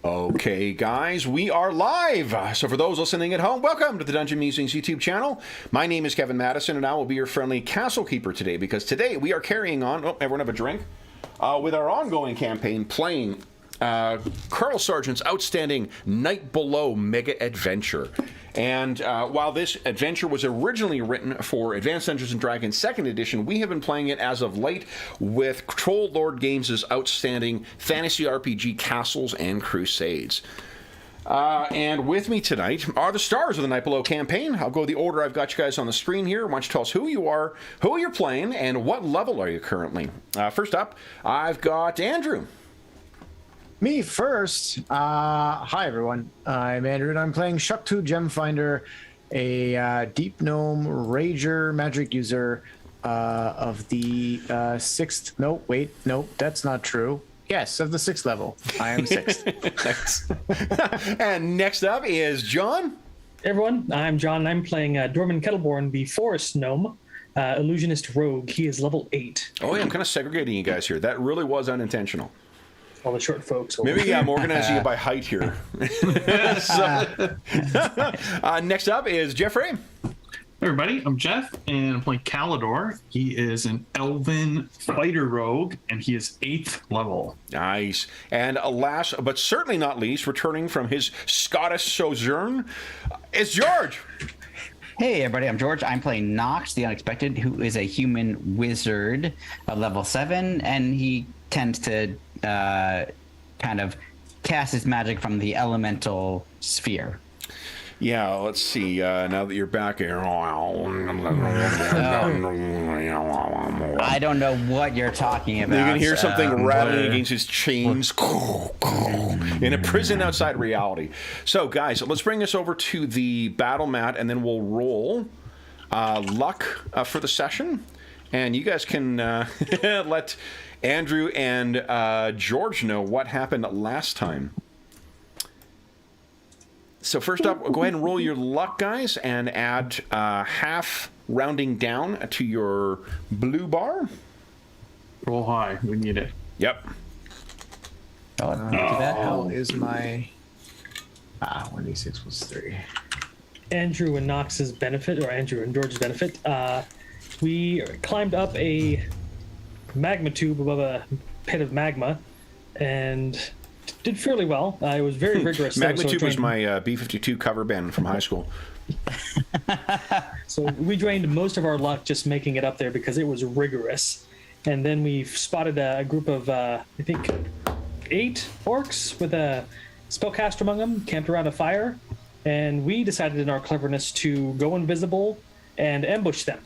Okay, guys, we are live. So for those listening at home, welcome to the Dungeon Musings YouTube channel. My name is Kevin Madison, and I will be your friendly castle keeper today, because today we are carrying on, everyone have a drink, with our ongoing campaign playing Colonel Sargent's outstanding Night Below mega adventure. And while this adventure was originally written for Advanced Dungeons & Dragons 2nd Edition, we have been playing it as of late with Troll Lord Games' outstanding fantasy RPG Castles and Crusades. And with me tonight are the stars of the Night Below campaign. I'll go the order I've got you guys on the screen here. Why don't you tell us who you are, who you're playing, and what level are you currently? First up, I've got Andrew. Me first. Hi, everyone. I'm Andrew, and I'm playing Shuk2 Gemfinder, a Deep Gnome Rager magic user of the 6th... Nope, that's not true. Yes, of the 6th level. I am 6th. And next up is John. Hey everyone, I'm John, and I'm playing Dorman Kettleborn, the Forest Gnome, Illusionist Rogue. He is level 8. Oh, yeah, I'm kind of segregating you guys here. That really was unintentional. All the short folks. Maybe I'm organizing you by height here. Next up is Jeffrey. Hey everybody, I'm Jeff, and I'm playing Calidor. He is an Elven Fighter Rogue, and he is 8th level. Nice. And last, but certainly not least, returning from his Scottish sojourn, is George. Hey everybody, I'm George. I'm playing Knox, the Unexpected, who is a human wizard of level 7, and he tends to kind of cast his magic from the elemental sphere. Yeah, let's see. Now that you're back here, I don't know what you're talking about. You can hear something rattling against his chains in a prison outside reality. So, guys, let's bring this over to the battle mat, and then we'll roll luck for the session. And you guys can let Andrew and George know what happened last time. So first up, go ahead and roll your luck, guys, and add half rounding down to your blue bar. Roll high, we need it. Yep. How is my... 1d6 plus 3. Andrew and Knox's benefit, or Andrew and George's benefit, we climbed up a magma tube above a pit of magma, and did fairly well. It was very rigorous. Magma tube was my B-52 cover band from high school. So we drained most of our luck just making it up there because it was rigorous. And then we spotted a group of, I think, 8 orcs with a spellcaster among them, camped around a fire. And we decided in our cleverness to go invisible and ambush them.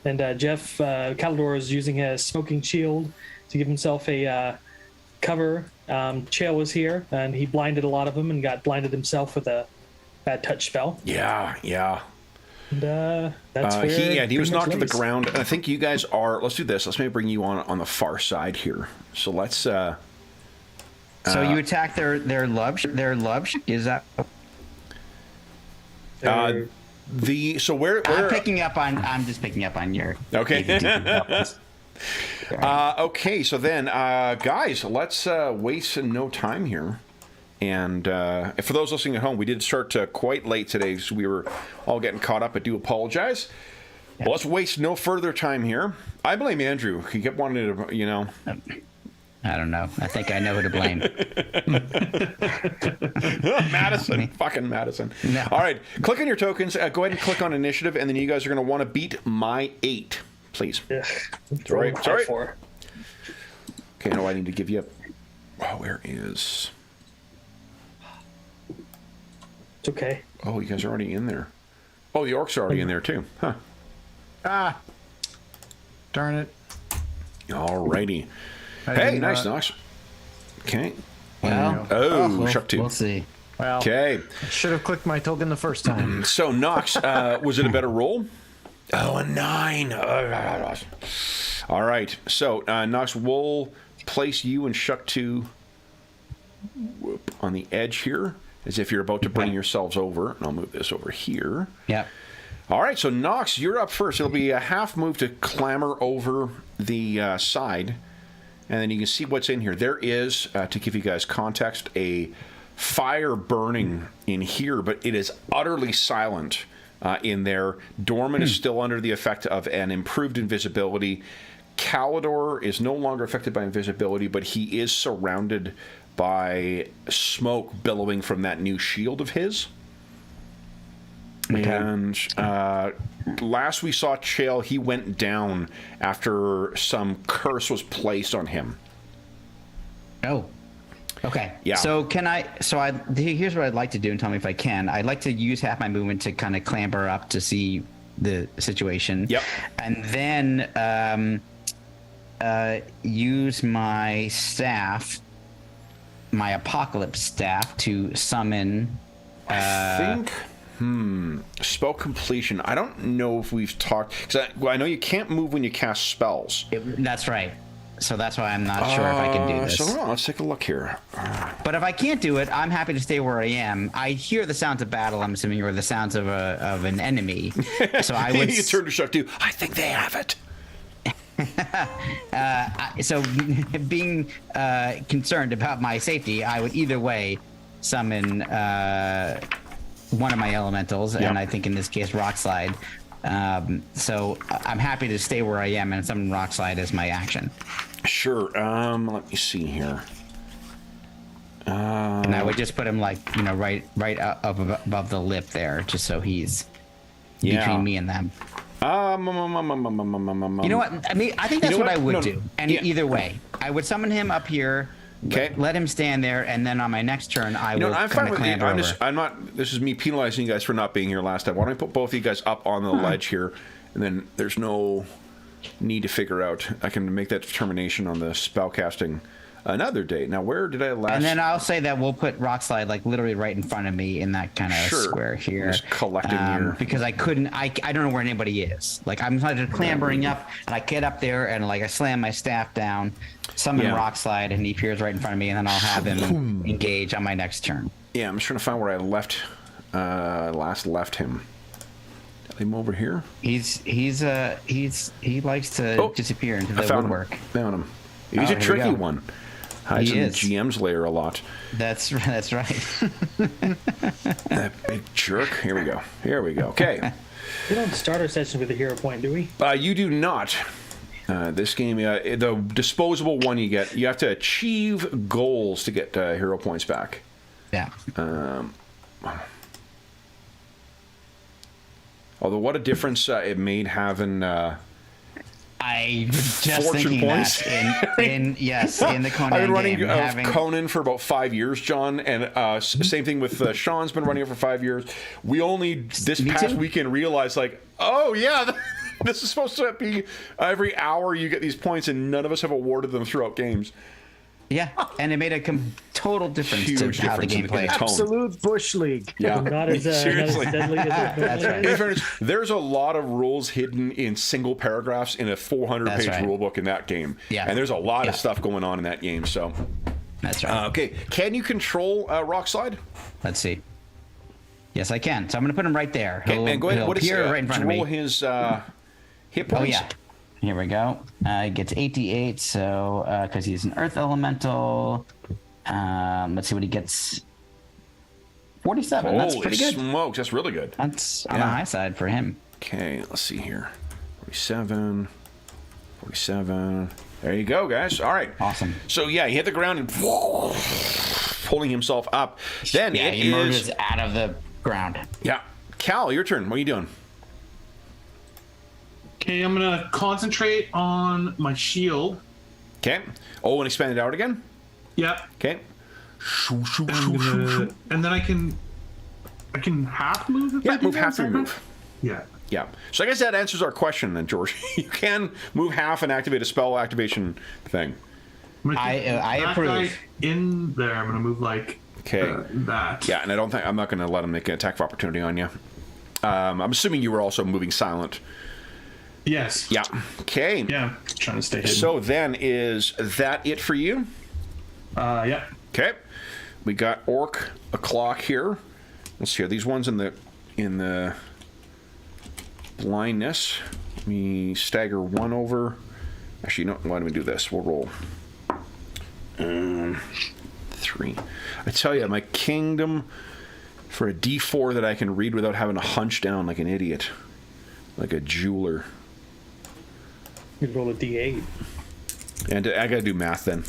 And Jeff Calidor is using a smoking shield to give himself a cover. Chael was here, and he blinded a lot of them and got blinded himself with a bad touch spell. Yeah. And that's where he was knocked to the ground. And I think you guys are... Let's do this. Let's maybe bring you on the far side here. So let's... So you attack their love is that... I'm just picking up on your... Okay. Okay, so then, guys, let's waste no time here. And for those listening at home, we did start quite late today, so we were all getting caught up. I do apologize. Yeah. Well, let's waste no further time here. I blame Andrew. He kept wanting to, I don't know. I think I know who to blame. Madison. Fucking Madison. No. All right. Click on your tokens. Go ahead and click on initiative, and then you guys are going to want to beat my 8, please. Yeah. Sorry. Okay, now I need to give you where is... It's okay. Oh, you guys are already in there. Oh, the orcs are already in there, too. Huh. Darn it. All righty. Hey, nice, Knox. Okay. Well, Shuk2. We'll see. Well, okay. Should have clicked my token the first time. So, Knox, was it a better roll? Oh, a 9. All right. So, Knox, we'll place you and Shuk2 on the edge here, as if you're about to bring yourselves over. And I'll move this over here. Yep. All right. So, Knox, you're up first. It'll be a half move to clamber over the side. and then you can see what's in here. There is, to give you guys context, a fire burning in here, but it is utterly silent in there. Dorman is still under the effect of an improved invisibility. Calidor is no longer affected by invisibility, but he is surrounded by smoke billowing from that new shield of his. Okay. And last we saw Chael, he went down after some curse was placed on him. Oh. Okay. Yeah. So here's what I'd like to do, and tell me if I can. I'd like to use half my movement to kind of clamber up to see the situation. Yep. And then use my staff, my apocalypse staff, to summon. I think. Spell completion. I don't know if we've talked, because I know you can't move when you cast spells. That's right. So that's why I'm not sure if I can do this. So hold on, let's take a look here. But if I can't do it, I'm happy to stay where I am. I hear the sounds of battle, I'm assuming, or the sounds of an enemy. So I would. You turn to Chuck too. I think they have it. So being concerned about my safety, I would either way summon one of my elementals, and I think in this case Rock Slide. So I'm happy to stay where I am and summon Rock Slide as my action. Sure. Let me see here. And I would just put him like, right up above the lip there, just so he's between me and them. You know what? I think that's what I would do. And either way, I would summon him up here. Okay. Let him stand there, and then on my next turn, I will I'm fine kind of with clamber over. I'm not. This is me penalizing you guys for not being here last time. Why don't I put both of you guys up on the ledge here, and then there's no need to figure out. I can make that determination on the spellcasting another day. Now, where did I last? And then I'll say that we'll put Rock Slide like literally right in front of me in that kind of square here. Just collecting here. Because I couldn't. I don't know where anybody is. Like I'm just clambering up, and I get up there, and like I slam my staff down. Summon Rock Slide, and he appears right in front of me, and then I'll have him engage on my next turn. Yeah, I'm just trying to find where I last left him. Did I leave him over here? He likes to disappear into the woodwork. Found him. He's a tricky one. Hides in the GM's lair a lot. That's right. That big jerk. Here we go. Okay. We don't start our session with a hero point, do we? You do not. This game, the disposable one you get, you have to achieve goals to get hero points back. Yeah. Although, what a difference it made having I was just fortune thinking points. That in the Conan I've been running game, Conan for about 5 years, John, and same thing with Sean's been running it for 5 years. We only this past weekend realized, like, oh yeah. This is supposed to be every hour you get these points, and none of us have awarded them throughout games. Yeah, and it made a total difference Huge to how the difference game in plays. Absolute bush league. Yeah, Not as seriously. deadly as it That's right. In fairness, there's a lot of rules hidden in single paragraphs in a 400-page rule book in that game. Yeah, and there's a lot of stuff going on in that game. So that's right. Okay, can you control Rock Slide? Let's see. Yes, I can. So I'm going to put him right there. Okay, and go ahead. What is right in front of me. roll his hit points? Oh yeah. Here we go. He gets 88, so because he's an Earth Elemental. Let's see what he gets. 47. That's pretty good. Smokes, that's really good. That's on the high side for him. Okay, let's see here. 47. There you go, guys. All right. Awesome. So yeah, he hit the ground and pulling himself up. Then he emerges out of the ground. Yeah. Cal, your turn. What are you doing? Okay, I'm gonna concentrate on my shield. Okay. Oh, and expand it out again? Yep. Okay. And then I can half move if I do Move that, half is that your right? move. Yeah. Yeah. So I guess that answers our question then, George. You can move half and activate a spell activation thing. I approve. Guy in there, I'm gonna move like that. Yeah, and I'm not going to let him make an attack of opportunity on you. I'm assuming you were also moving silent. Yes. Yeah. Okay. Yeah. Trying to stay hidden. So then, is that it for you? Yeah. Okay. We got Orc o'clock here. Let's see. Are these ones in the blindness? Let me stagger one over. Actually, no. Why don't we do this? We'll roll 3. I tell you, my kingdom for a D4 that I can read without having to hunch down like an idiot, like a jeweler. You'd roll a D8. And I gotta do math then.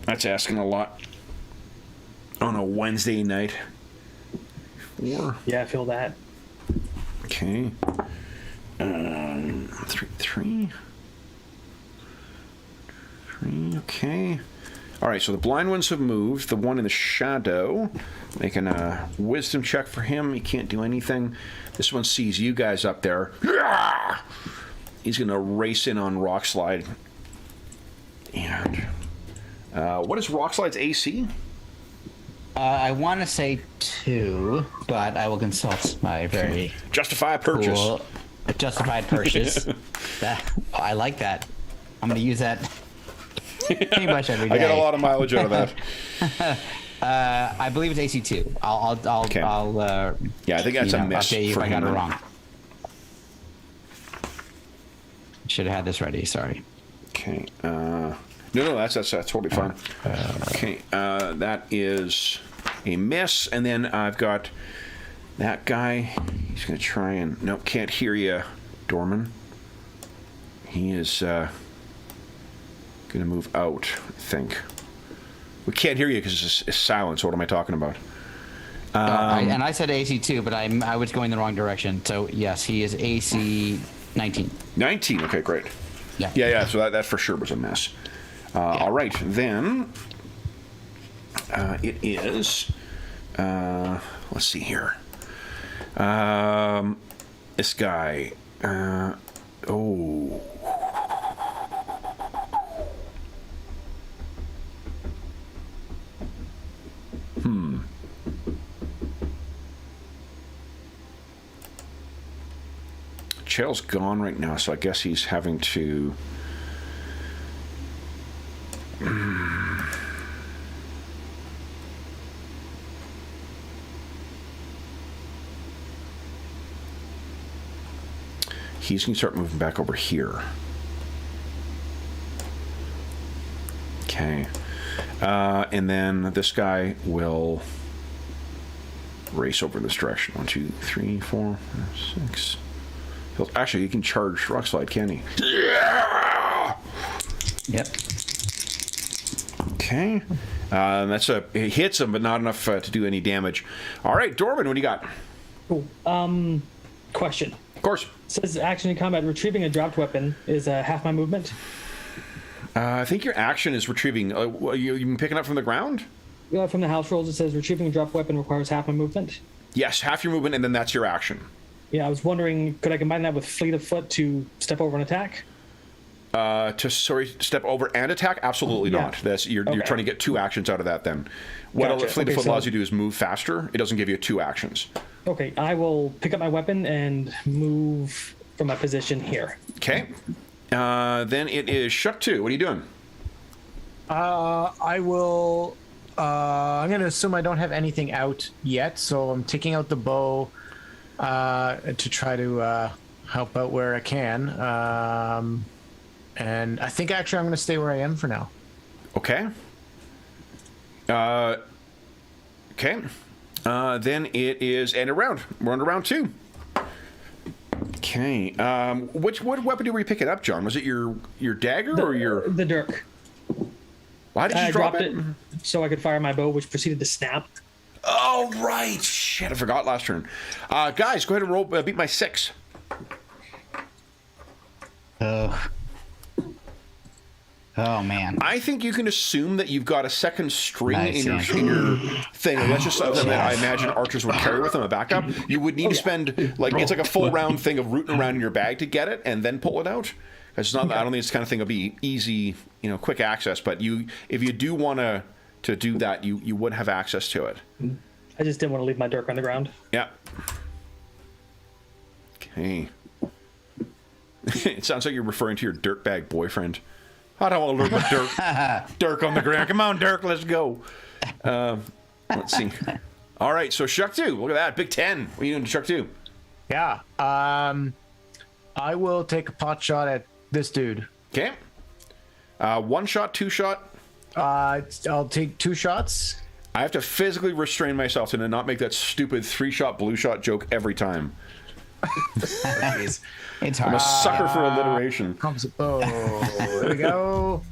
That's asking a lot on a Wednesday night. 4. Yeah, I feel that. Okay. 3. Okay. All right, so the blind ones have moved. The one in the shadow, making a wisdom check for him. He can't do anything. This one sees you guys up there. He's going to race in on Rockslide. And what is Rockslide's AC? I want to say 2, but I will consult my very Justify a purchase. cool justified purchase. I like that. I'm going to use that pretty much every day. I get a lot of mileage out of that. I believe it's AC 2. Okay. Yeah, I think that's a miss update you if for I got him it then. wrong. Should have had this ready. Sorry. Okay. No, that's totally fine. Okay. That is a miss, and then I've got that guy. He's going to try and nope, can't hear you, Dorman. He is going to move out. I think we can't hear you because it's silent. So what am I talking about? And I said AC 2, but I was going the wrong direction. So yes, he is AC 19. 19. Okay, great. Yeah. So that for sure was a mess. All right, then it is. Let's see here. This guy. Chael's gone right now, so I guess he's having to. He's going to start moving back over here. Okay. And then this guy will race over this direction. 1, 2, 3, 4, 5, 6. Actually, he can charge Rockslide, can he? Yeah! Yep. Okay. It hits him, but not enough to do any damage. All right, Dorman, what do you got? Cool. Question. Of course. It says action in combat. Retrieving a dropped weapon is half my movement. I think your action is retrieving. You've been picking up from the ground? From the house rules, it says retrieving a dropped weapon requires half my movement. Yes, half your movement, and then that's your action. Yeah, I was wondering, could I combine that with fleet of foot to step over and attack? Step over and attack? Absolutely not. You're trying to get 2 actions out of that then. What Gotcha. Fleet of Foot allows you to do is move faster. It doesn't give you 2 actions. Okay, I will pick up my weapon and move from my position here. Okay. Then it is Shuck 2. What are you doing? I will. I'm going to assume I don't have anything out yet, so I'm taking out the bow to try to help out where I can. And I think actually I'm going to stay where I am for now. Okay. Okay. Then it is end of round. We're on to round 2. Okay. What weapon did we pick it up, John? Was it your dagger or your... The dirk. Why did you I drop dropped it? So I could fire my bow, which proceeded to snap. Oh, right. Shit, I forgot last turn. Guys, go ahead and roll. Beat my 6. Oh man. I think you can assume that you've got a second string Nice, in your thing. That's just something that I imagine archers would carry with them, a backup. You would need to spend, it's like a full round thing of rooting around in your bag to get it and then pull it out. It's not. I don't think it's the kind of thing that'll be easy, quick access. But if you do want to do that, you would have access to it. I just didn't want to leave my dirk on the ground. Yeah. Okay. It sounds like you're referring to your dirtbag boyfriend. I don't want to leave my Dirk on the ground. Come on, Dirk, let's go. Let's see. All right, so Shuck 2. Look at that. Big 10. What are you doing to Shuck 2? Yeah. I will take a pot shot at this dude. Okay. 1 shot, 2 shot. I'll take 2 shots. I have to physically restrain myself to not make that stupid 3-shot blue shot joke every time. It's I'm hard. a sucker for alliteration. Oh, there we go.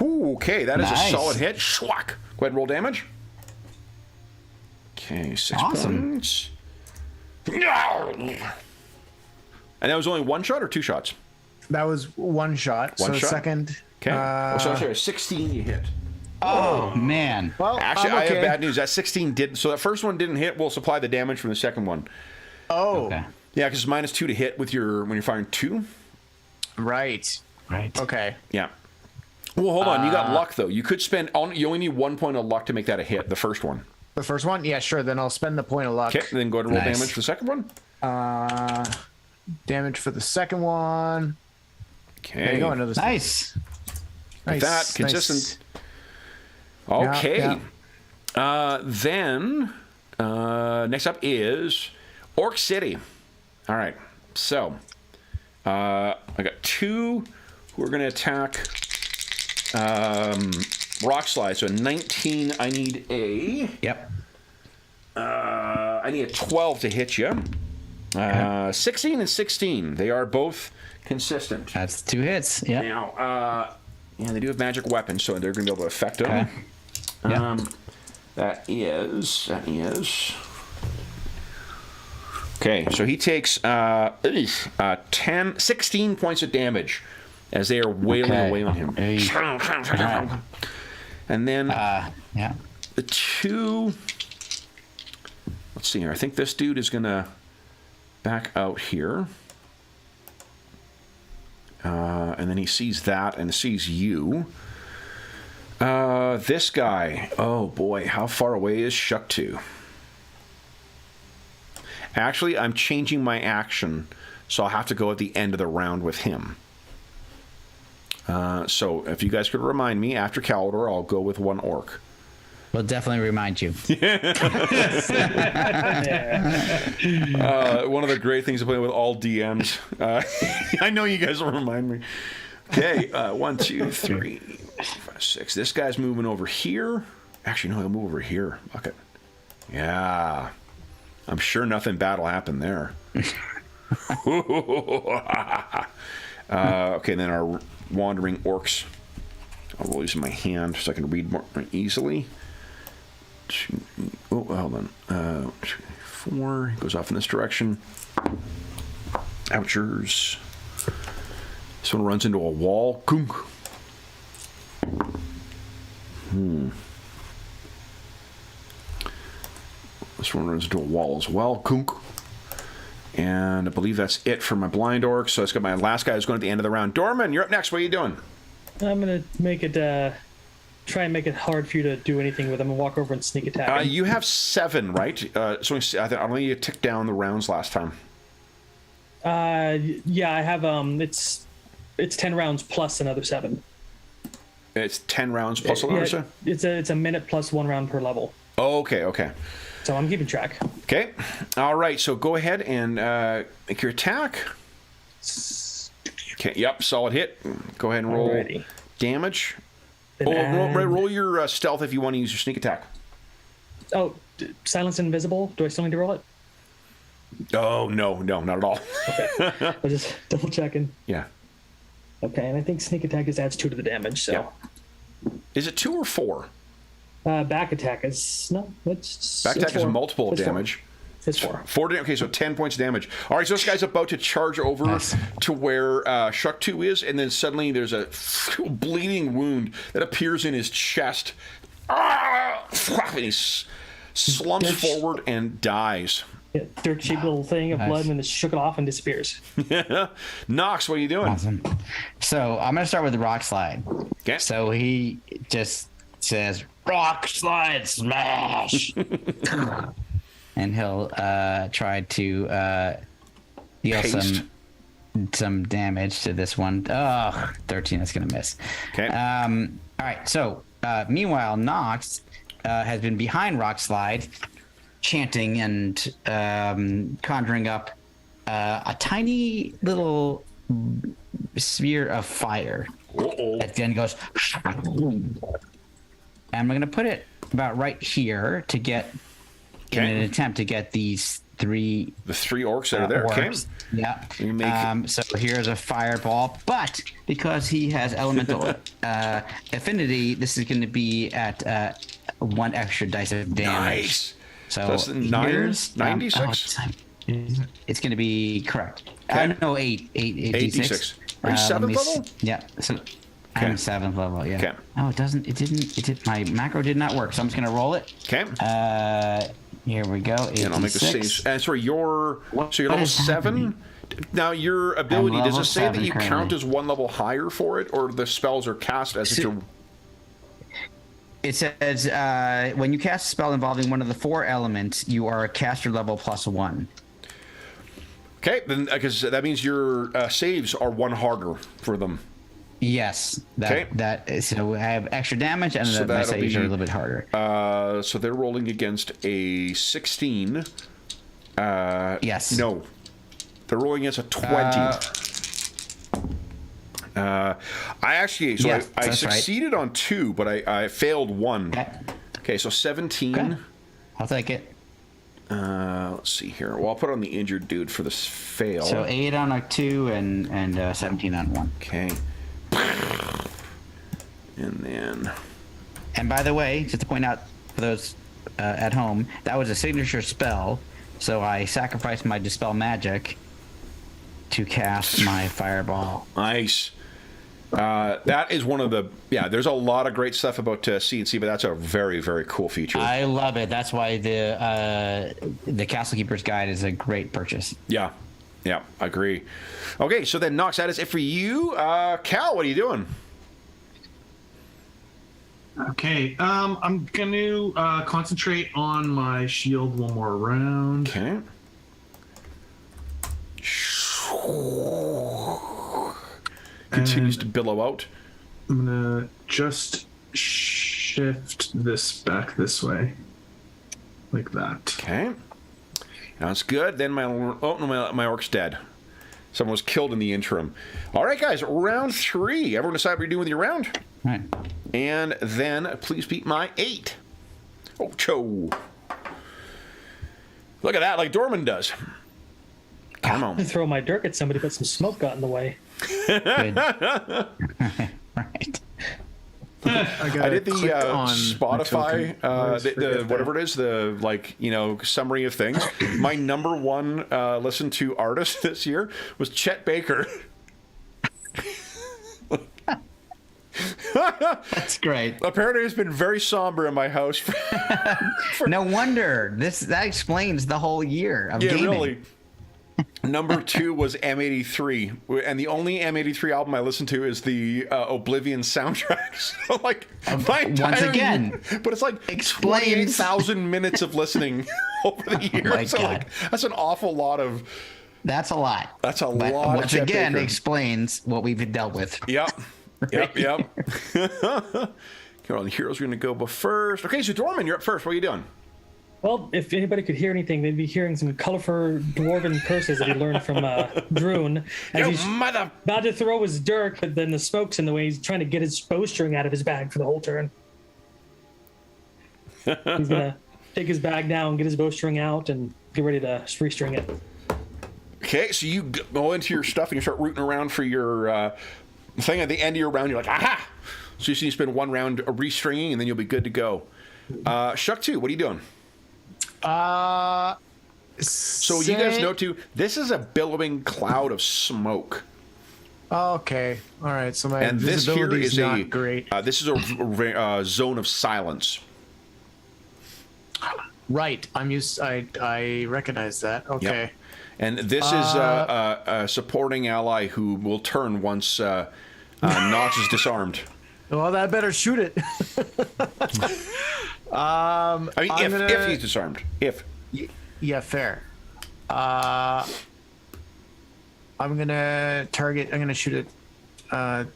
Ooh, okay, that is Nice. a solid hit. Schwack. Go ahead and roll damage. Okay, 6 Awesome. points. And that was only 1 shot or 2 shots? That was 1 shot. One so shot? second. Okay. So sorry, 16 you hit. Oh man. Well, Actually, I'm I okay. have bad news. That 16 didn't. So that first one didn't hit. We'll supply the damage from the second one. Oh, Okay. Yeah, because it's -2 to hit with your when you're firing 2. right. Right. Okay. Yeah. Well, hold on. You got luck though. You could spend. You only need 1 point of luck to make that a hit. The first one. The first one? Yeah, sure. Then I'll spend the point of luck. Okay. Then go ahead and roll Nice. damage for the second one. Damage for the second one. Okay. There you go. Another Nice. Like that, consistent. Okay. Yeah. Then next up is Orc City. All right. So I got 2 who are going to attack Rock Slide. So 19. I need a. Yep. I need a 12 to hit you. 16 and 16. They are both consistent. That's 2 hits. Yep. Now, yeah, they do have magic weapons, so they're going to be able to affect them. Okay. Yep. That is. Okay, so he takes 16 points of damage as they are wailing Okay. away on him. Hey. And then Yeah. the 2. Let's see here. I think this dude is going to back out here. And then he sees that and sees you. This guy. Oh boy, how far away is Shuktu? Actually, I'm changing my action, so I'll have to go at the end of the round with him. So if you guys could remind me, after Calidor, I'll go with 1 orc. We'll definitely remind you. One of the great things of playing with all DMs. I know you guys will remind me. Okay, 1, 2, 3, 4, 5, 6. This guy's moving over here. Actually, no, he'll move over here. Fuck it. Yeah. I'm sure nothing bad will happen there. Okay, then our wandering orcs. I'll roll these in my hand so I can read more easily. 2, oh, hold on. 2, 4. Goes off in this direction. Ouchers. This one runs into a wall. Kunk. This one runs into a wall as well. Kunk. And I believe that's it for my blind orc. So it's got my last guy who's going at the end of the round. Dorman, you're up next. What are you doing? I'm gonna make it try and make it hard for you to do anything with them and walk over and sneak attack. him. You have 7, right? So I don't think you ticked down the rounds last time. Yeah, I have it's 10 rounds plus another 7. It's 10 rounds plus Yeah, another 7? it's a minute plus 1 round per level. Oh, okay. So I'm keeping track. Okay. All right. So go ahead and make your attack. Okay. Yep. Solid hit. Go ahead and roll Alrighty. damage. Then Roll your stealth if you want to use your sneak attack. Silence and invisible. Do I still need to roll it? Oh, no, not at all. I was just double checking. Yeah. Okay, and I think sneak attack just adds 2 to the damage. So Yeah. Is it 2 or 4? back attack is no. It's Back attack is 4. multiple It's 4. damage. It's 4. 4 damage. Okay, so 10 points of damage. All right, so this guy's about to charge over Nice. to where Shuktu is, and then suddenly there's a bleeding wound that appears in his chest. And he slumps forward and dies. Yeah, dirt cheap little thing of blood, and then it shook it off and disappears. Knox, what are you doing? Awesome. So I'm gonna start with the rock slide. Okay. So he just says rock slide smash, and he'll try to deal Paste. some damage to this one. Oh, 13. That's gonna miss. Okay. All right. So meanwhile, Knox has been behind rock slide, chanting and conjuring up a tiny little sphere of fire. Uh-oh. At the end, it goes. And I'm going to put it about right here to get, in an attempt to get these three. The 3 orcs that are there. Okay. Yeah. You make So here's a fireball, but because he has elemental affinity, this is going to be at 1 extra dice of damage. Nice. So that's here's 96. It's going to be correct. Okay. No, 8 8d6. Are you 7th level? Yeah. So I'm 7th level. Yeah. Okay. Oh, it doesn't. It didn't. My macro did not work. So I'm just going to roll it. Okay. Here we go. 86. And I'll make the save. And sorry, you're level 7. Now your ability, does it say that you count as 1 level higher for it, or the spells are cast as if you're? It says when you cast a spell involving one of the 4 elements, you are a caster level +1. Okay, then because that means your saves are 1 harder for them. Yes. So I have extra damage, and So my that'll saves be, are a little bit harder. So they're rolling against a 16. Yes. No, they're rolling against a 20. I actually, so Yes, I that's succeeded on 2, but I failed 1. Okay. Okay, so 17. Okay. I'll take it. Let's see here. Well, I'll put on the injured dude for this fail. So 8 on a 2 and 17 on 1. Okay. And then. And by the way, just to point out for those at home, that was a signature spell. So I sacrificed my Dispel Magic to cast my Fireball. Nice. That is one of the there's a lot of great stuff about C&C, but that's a very, very cool feature. I love it. That's why the Castle Keeper's Guide is a great purchase. Yeah, I agree. Okay, so then Knox, that is it for you. Cal, what are you doing? Okay, I'm going to concentrate on my shield one more round. Okay. Continues to billow out. I'm going to just shift this back this way. Like that. Okay. That's good. Then my orc's dead. Someone was killed in the interim. All right, guys, round 3. Everyone decide what you're doing with your round? All right. And then please beat my 8. Oh, cho. Look at that, like Dorman does. Come on. I throw my dirk at somebody, but some smoke got in the way. Good. Right. I did the Spotify, the whatever it is, the summary of things. My number 1 listened to artist this year was Chet Baker. That's great. Apparently, it's been very somber in my house. No wonder. That explains the whole year of gaming. Really. Number 2 was M83, and the only M83 album I listened to is the Oblivion soundtrack. So, once again, but it's like explains 28,000 minutes of listening over the years. My so God. That's an awful lot of. That's a lot. That's a But lot. once of again, Baker. explains what we've dealt with. Yep. Okay, well, the heroes are going to go first. Okay, so Dorman, you're up first. What are you doing? Well, if anybody could hear anything, they'd be hearing some colorful dwarven curses that he learned from Druin. As he's mother! about to throw his dirk, but then the smoke's in the way. He's trying to get his bowstring out of his bag for the whole turn. He's going to take his bag down, get his bowstring out, and get ready to restring it. Okay, so you go into your stuff and you start rooting around for your thing. At the end of your round, you're like, aha! So you spend 1 round restringing, and then you'll be good to go. Shuck 2, what are you doing? So you guys know too, this is a billowing cloud of smoke. Okay, all right. So my And this here visibility is not great. This is a zone of silence. Right, I'm used. I recognize that. Okay. Yep. And this is a supporting ally who will turn once Knox is disarmed. Well, I better shoot it. I mean, if he's disarmed. If. Yeah, fair. I'm gonna target. I'm gonna shoot it.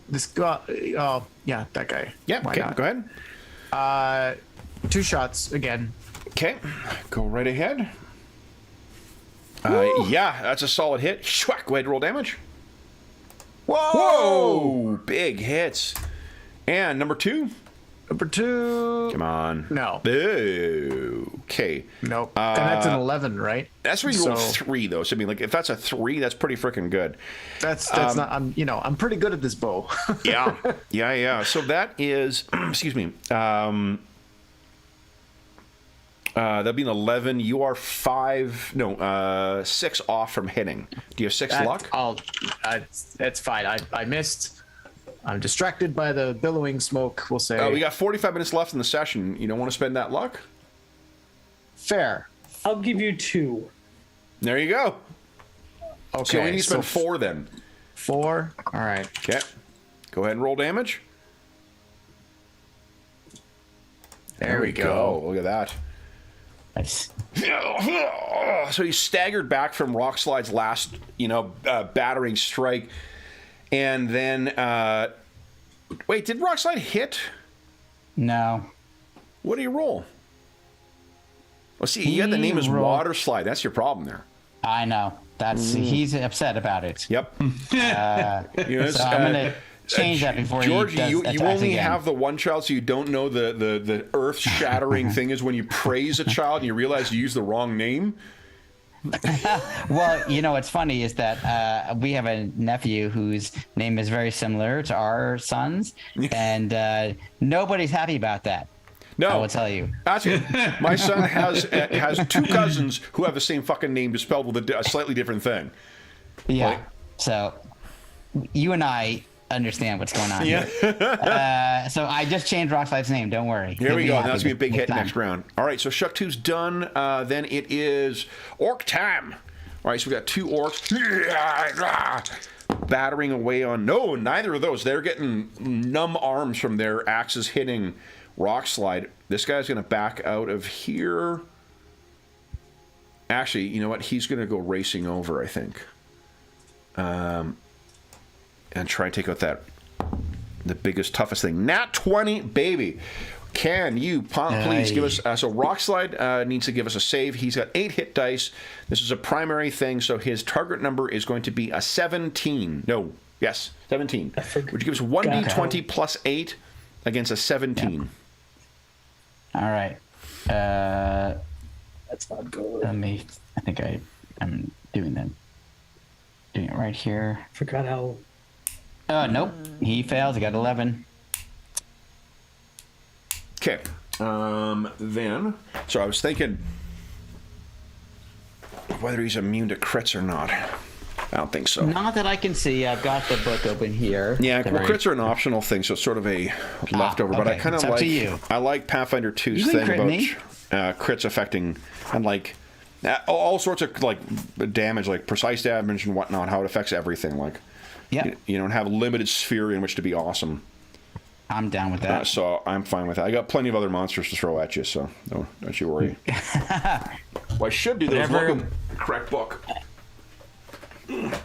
This guy. Oh, yeah, that guy. Yeah. Why Okay. not? Go ahead. 2 shots again. Okay. Go right ahead. Yeah, that's a solid hit. Schwack. Go ahead and roll damage. Whoa! Big hits. And number 2? Number 2. Come on. No. Okay. Nope. And that's an 11, right? That's where you roll 3, though. So I mean, like, if that's a 3, that's pretty freaking good. That's not. I'm pretty good at this bow. Yeah. So that is, excuse me. That'd be an 11. You are 6 off from hitting. Do you have 6 luck? That's fine. I missed. I'm distracted by the billowing smoke, we'll say. We got 45 minutes left in the session. You don't want to spend that luck? Fair. I'll give you 2. There you go. Okay. So we need to spend 4 then. 4? All right. Okay. Go ahead and roll damage. There we go. Look at that. Nice. So he staggered back from Rockslide's last, battering strike. And then, wait, did Rockslide hit? No. What do you roll? Well, see, you got the name as Waterslide. That's your problem there. I know. He's upset about it. Yep. So I'm gonna change that before George, he does you only again. have the one child, so you don't know the earth-shattering thing is when you praise a child and you realize you used the wrong name. Well, what's funny is that we have a nephew whose name is very similar to our son's, and nobody's happy about that. No, I will tell you. That's it. My son has 2 cousins who have the same fucking name, just spelled with a slightly different thing. Yeah. Like, so you and I understand what's going on Yeah. here. So I just changed Rockslide's name. Don't worry. Here we go. Now it's going to be a big hit time. next round. All right, so Shuck 2's done. Then it is Orc time. All right, so we got 2 orcs battering away on... No, neither of those. They're getting numb arms from their axes hitting Rockslide. This guy's going to back out of here. Actually, you know what? He's going to go racing over, I think. And try and take out the biggest, toughest thing. Nat 20, baby. Can you please give us... so Rockslide needs to give us a save. He's got 8 hit dice. This is a primary thing, so his target number is going to be a 17. No. Yes, 17. Would you give us 1d20 plus 8 against a 17? All right. That's not good. I think I'm doing it right here. Forgot how... Oh, nope. He fails. He got 11. Okay. Then, so I was thinking whether he's immune to crits or not. I don't think so. Not that I can see. I've got the book open here. Yeah, well, crits are an optional thing, so it's sort of a leftover. But I kind of like Pathfinder 2's thing about crits affecting and like all sorts of like damage, like precise damage and whatnot. How it affects everything. Like, you don't have a limited sphere in which to be awesome. I'm down with that. So I'm fine with that. I got plenty of other monsters to throw at you, so don't you worry. What I should do though is look in the correct book. I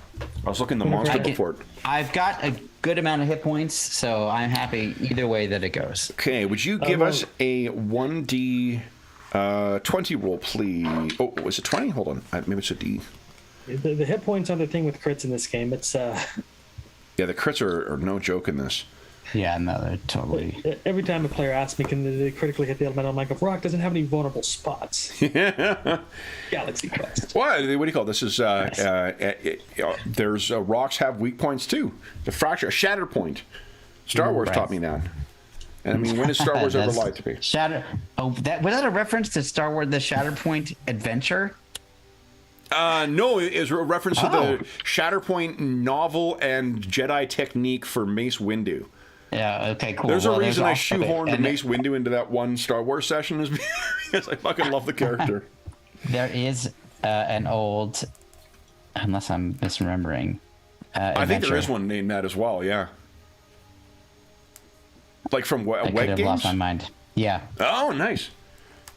was looking in the monster book for it. I've got a good amount of hit points, so I'm happy either way that it goes. Okay, would you give us a 1d 20 roll, please? Oh, was it 20? Hold on. Maybe it's a D. The hit points are the thing with crits in this game. It's Yeah, the crits are no joke in this. Yeah, no, they're totally... Every time a player asks me, can they critically hit the elemental, I'm like, if Rock doesn't have any vulnerable spots. Galaxy Quest. What do you call it? This is... there's... rocks have weak points, too. The fracture, a shatter point. Star Wars taught me that. And I mean, when is Star Wars ever lied to me? Shatter... Oh, was that a reference to Star Wars, the Shatterpoint adventure? No, it is a reference to the Shatterpoint novel and Jedi technique for Mace Windu. Yeah, okay, cool. There's a reason I shoehorned the Mace Windu into that one Star Wars session is because I fucking love the character. There is an old, unless I'm misremembering, I think there is one named that as well, yeah. Like from Wet Games? I could have Games? lost my mind. Yeah. Oh, nice.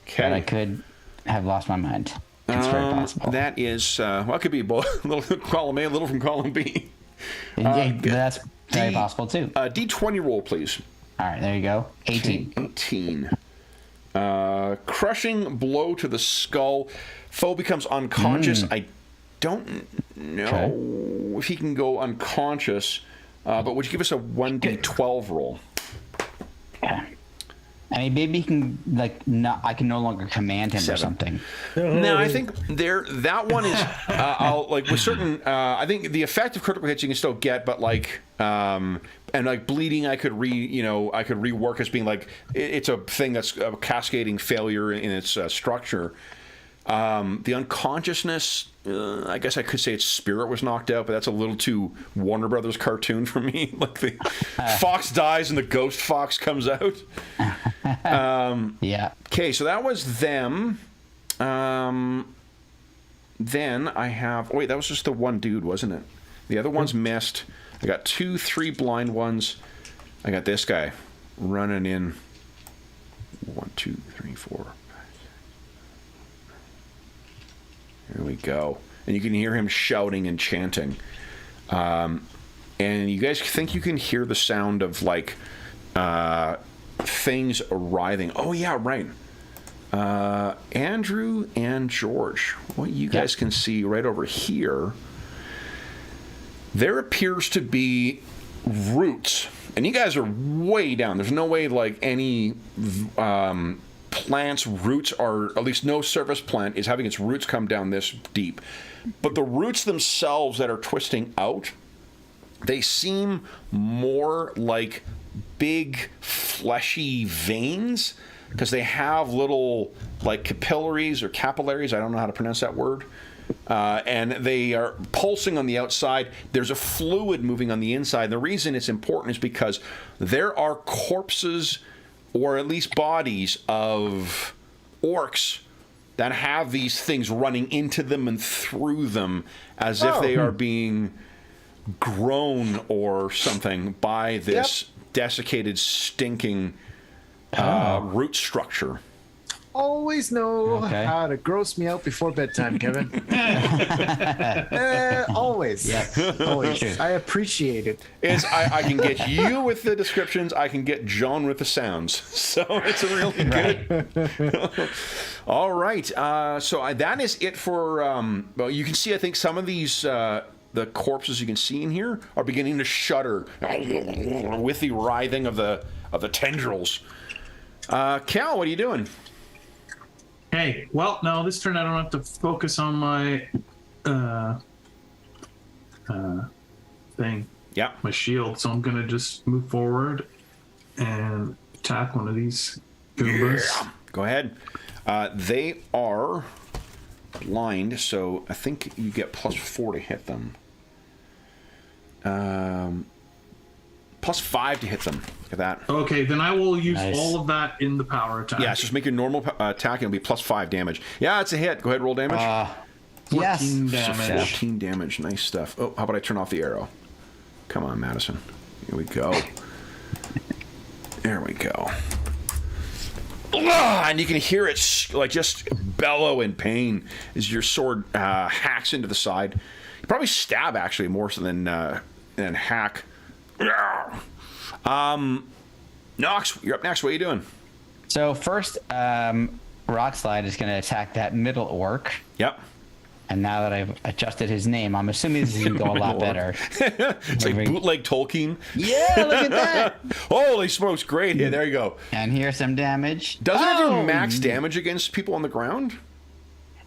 Okay. But I could have lost my mind. It's very possible. That is, well, it could be both. A little from column A, a little from column B. That's very possible, too. D20 roll, please. All right, there you go. 18. 18. Crushing blow to the skull. Foe becomes unconscious. I don't know if he can go unconscious, but would you give us a 1d12 roll? Okay. I mean, maybe he can I can no longer command him 7. or something. No, I think that one is I'll with certain. I think the effect of critical hits you can still get, but and like bleeding, I could rework as being like it's a thing that's a cascading failure in its structure. The unconsciousness, I guess I could say its spirit was knocked out, but that's a little too Warner Brothers cartoon for me. Like the fox dies and the ghost fox comes out. Yeah. Okay, so that was them. Then I have... Oh, wait, that was just the one dude, wasn't it? The other one's missed. I got 2, 3 blind ones. I got this guy running in. 1, 2, 3, 4. Here we go. And you can hear him shouting and chanting. And you guys think you can hear the sound of, like, things writhing. Oh, yeah, right. Andrew and George, what you guys can see right over here, there appears to be roots. And you guys are way down. There's no way, like, any... plants' roots are, at least no surface plant is having its roots come down this deep. But the roots themselves that are twisting out, they seem more like big fleshy veins because they have little like capillaries or capillaries, I don't know how to pronounce that word, and they are pulsing on the outside. There's a fluid moving on the inside. The reason it's important is because there are corpses or at least bodies of orcs that have these things running into them and through them as if they are being grown or something by this desiccated, stinking root structure. Always know how to gross me out before bedtime, Kevin. Always. Yeah. Always. I appreciate it. I can get you with the descriptions. I can get John with the sounds. So it's really good. All right. So that is it for... well, you can see, I think, some of these... the corpses you can see in here are beginning to shudder with the writhing of the tendrils. Cal, what are you doing? Hey, well, no, this turn I don't have to focus on my thing. Yeah. My shield, so I'm gonna just move forward and attack one of these Goombas. Yeah. Go ahead. They are blind, so I think you get +4 to hit them. +5 to hit them. Look at that. Okay, then I will use all of that in the power attack. Yeah, just make your normal attack and it'll be +5 damage. Yeah, it's a hit. Go ahead, roll damage. 14 Yes. damage. 14 damage. Nice stuff. Oh, how about I turn off the arrow? Come on, Madison. Here we go. There we go. And you can hear it like just bellow in pain as your sword hacks into the side. You probably stab actually more so than hack. Knox, you're up next. What are you doing? So first, Rockslide is going to attack that middle orc. Yep. And now that I've adjusted his name, I'm assuming this is going to go a lot better. It's like bootleg Tolkien. Yeah, look at that. Holy smokes, great hit. There you go. And here's some damage. Doesn't it do max damage against people on the ground?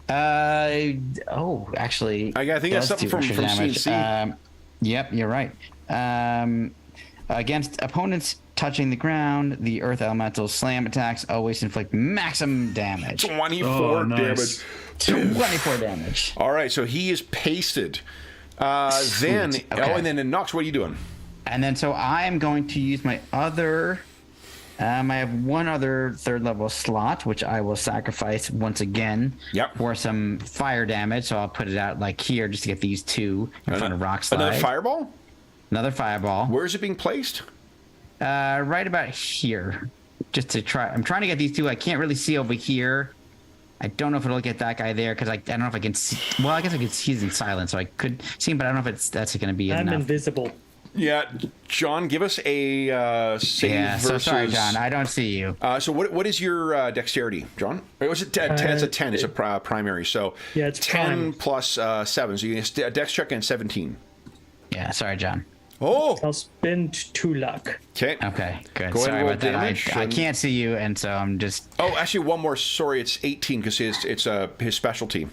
Actually, I think that's something from CNC. Yep, you're right. Against opponents touching the ground, the Earth Elemental slam attacks always inflict maximum damage. 24 nice. damage. 24 damage. All right, so he is pasted. Then, Okay. and then Knox, what are you doing? And then so I am going to use my other... I have one other third level slot, which I will sacrifice once again for some fire damage. So I'll put it out like here just to get these two in front of Rockslide. Another fireball? Another fireball. Where is it being placed? Right about here. Just to try. I'm trying to get these two. I can't really see over here. I don't know if it'll get that guy there because I don't know if I can see. Well, I guess I can see he's in silence, so I could see him, but I don't know if that's going to be I'm enough. invisible. Yeah, John, give us a save Yeah, versus... so sorry, John. I don't see you. So what is your dexterity, John? Or was it 10? It's a 10. It's a primary. So Yeah, it's 10 prime. plus 7. So you get a dex check and 17. Yeah, sorry, John. Oh, I'll spend 2 luck. okay. Okay, good. Go ahead and Sorry roll about that. damage I and- can't see you, and so I'm just. Oh, actually, one more. Sorry, it's 18 because it's his specialty.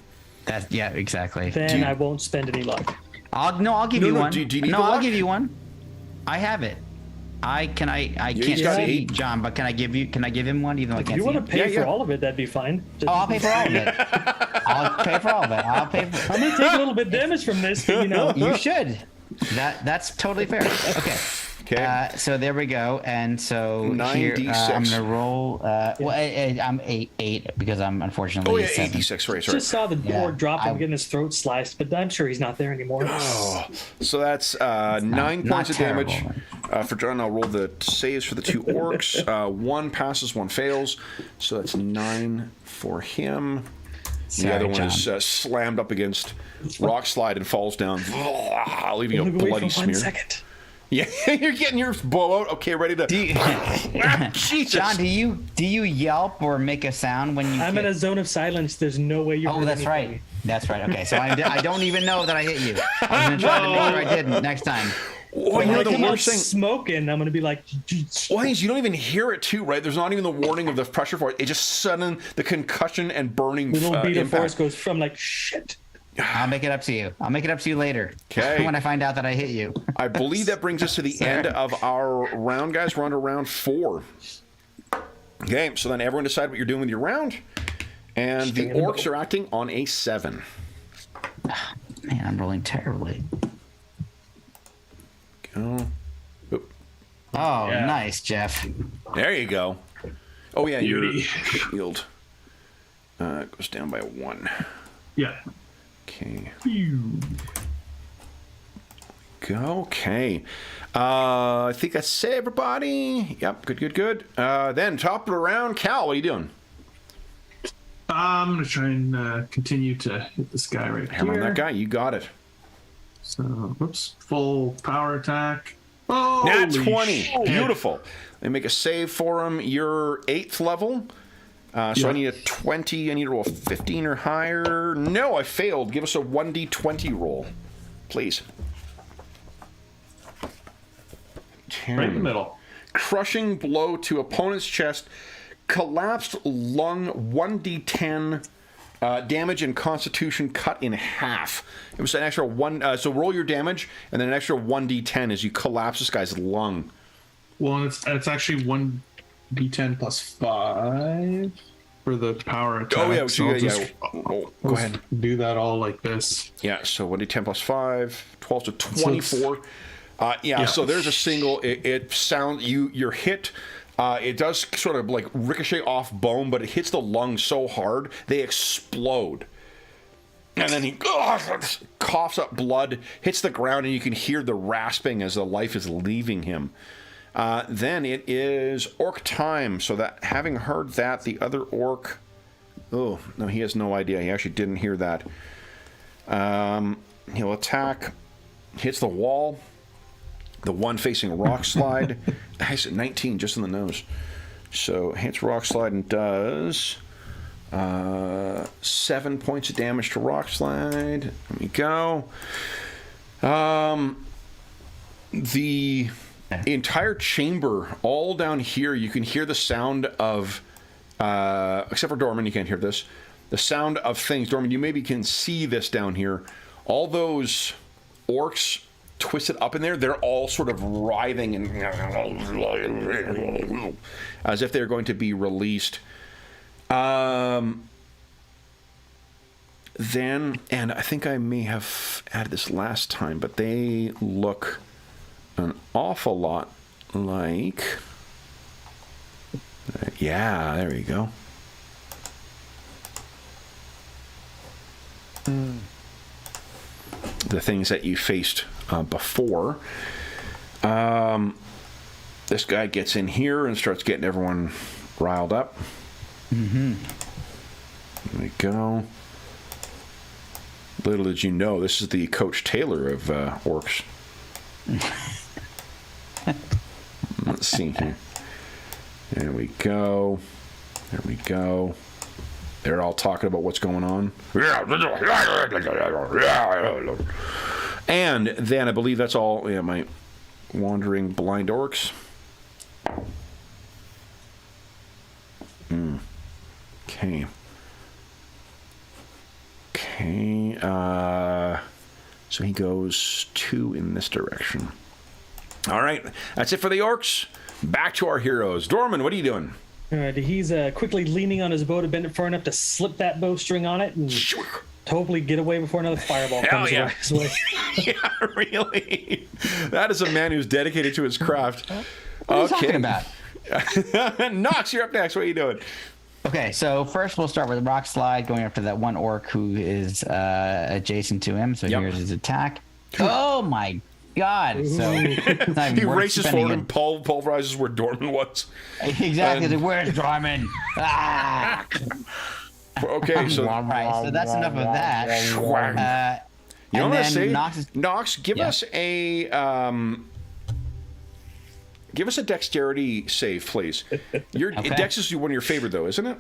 Yeah, exactly. Then I won't spend any luck. I'll give No, you no, one. do you need no, the I'll luck? give you one. I have it. I can't he's got see 8. John, but can I give him one even though I If can't you see want to him? pay Yeah, for yeah. all of it, that'd be fine. Just- Oh, I'll pay for all of it. I'll pay for all of it. I'll pay for I'm gonna take a little bit damage from this, but, you know. You should. That's totally fair. Okay. Okay. So there we go, and so here 9d6. I'm gonna roll. I'm 8 because I'm unfortunately Oh, yeah, 7. 86. Sorry. Just saw the Yeah, board drop and I- getting his throat sliced, but I'm sure he's not there anymore. Oh, so that's 9 not points of damage terrible. for John. I'll roll the saves for the 2 orcs. 1 passes, 1 fails. So that's 9 for him. The Sorry, other one John. is slammed up against rock slide and falls down, leaving a Look away bloody for 1 smear. second. Yeah, you're getting your blowout. Okay, ready to. Do you, Jesus. John, do you yelp or make a sound when you? I'm in a zone of silence. There's no way you're. Oh, that's right. That's right. Okay, so I don't even know that I hit you. I was gonna try to make sure I didn't next time. Oh, you know When the I come out worst thing. smoking, I'm gonna be like. Well, you don't even hear it too, right? There's not even the warning of the pressure for it. It just sudden the concussion and burning Little beat of force impact. goes from like shit. I'll make it up to you. I'll make it up to you later. 'Kay. When I find out that I hit you. I believe that brings us to the end of our round, guys. We're on to round 4. Okay, so then everyone decide what you're doing with your round, and the Staying in the orcs middle. are acting on a 7. Man, I'm rolling terribly. Go. Oop. Oh, Yeah. nice, Jeff. There you go. Oh yeah, your Beauty. shield goes down by 1. Yeah. Okay. Phew. Go. Okay. I think that's it, everybody. Yep. Good. Then top of the round, Cal. What are you doing? I'm gonna try and continue to hit this guy right Hammer on here. that guy. You got it. So, whoops, full power attack. Oh, Nat 20. Beautiful. They make a save for him. You're 8th level. So I Yeah. need a 20. I need to roll a 15 or higher. No, I failed. Give us a 1d20 roll, please. 10. Right in the middle. Crushing blow to opponent's chest. Collapsed lung, 1d10 damage and constitution cut in half. It was an extra 1. So roll your damage, and then an extra 1d10 as you collapse this guy's lung. Well, it's actually 1d10 plus 5 for the power attack. Oh, yeah, so I'll just- Oh, go I'll ahead. do that all like this. Yeah, so 1d10 plus 5, 12 to 24. Yeah, Yeah. so there's a single. It sounds you're hit. It does sort of like ricochet off bone, but it hits the lung so hard they explode. And then he coughs up blood, hits the ground, and you can hear the rasping as the life is leaving him. Then it is orc time. So that having heard that, the other orc. Oh no, he has no idea. He actually didn't hear that. He'll attack, hits the wall. The one facing rock slide. I said 19 just in the nose. So hits rock slide and does 7 points of damage to rock slide. Let me go. The entire chamber, all down here, you can hear the sound of, except for Dorman, you can't hear this. The sound of things. Dorman, you maybe can see this down here. All those orcs twisted up in there, they're all sort of writhing and as if they're going to be released. Then, and I think I may have added this last time, but they look an awful lot like, yeah, there you go. The things that you faced before. This guy gets in here and starts getting everyone riled up. There we go. Little did you know, this is the Coach Taylor of orcs. Let's see here. There we go. There we go. They're all talking about what's going on. And then I believe that's all. Yeah, my wandering blind orcs. Okay. Okay. So he goes 2 in this direction. All right. That's it for the orcs. Back to our heroes. Dorman, what are you doing? All right, he's quickly leaning on his bow to bend it far enough to slip that bowstring on it and to hopefully get away before another fireball comes his way. Yeah, really. That is a man who's dedicated to his craft. What are you talking about? Knox, you're up next. What are you doing? Okay, so first we'll start with rock slide, going after that one orc who is adjacent to him. So here's his attack. Oh my god! So he races forward and pulverizes where Dorman was. Exactly. Where's Dorman? Ah! Okay, so right. So that's enough of that. You know what I say? Knox, give us a dexterity save, please. Your dex is one of your favorite, though, isn't it?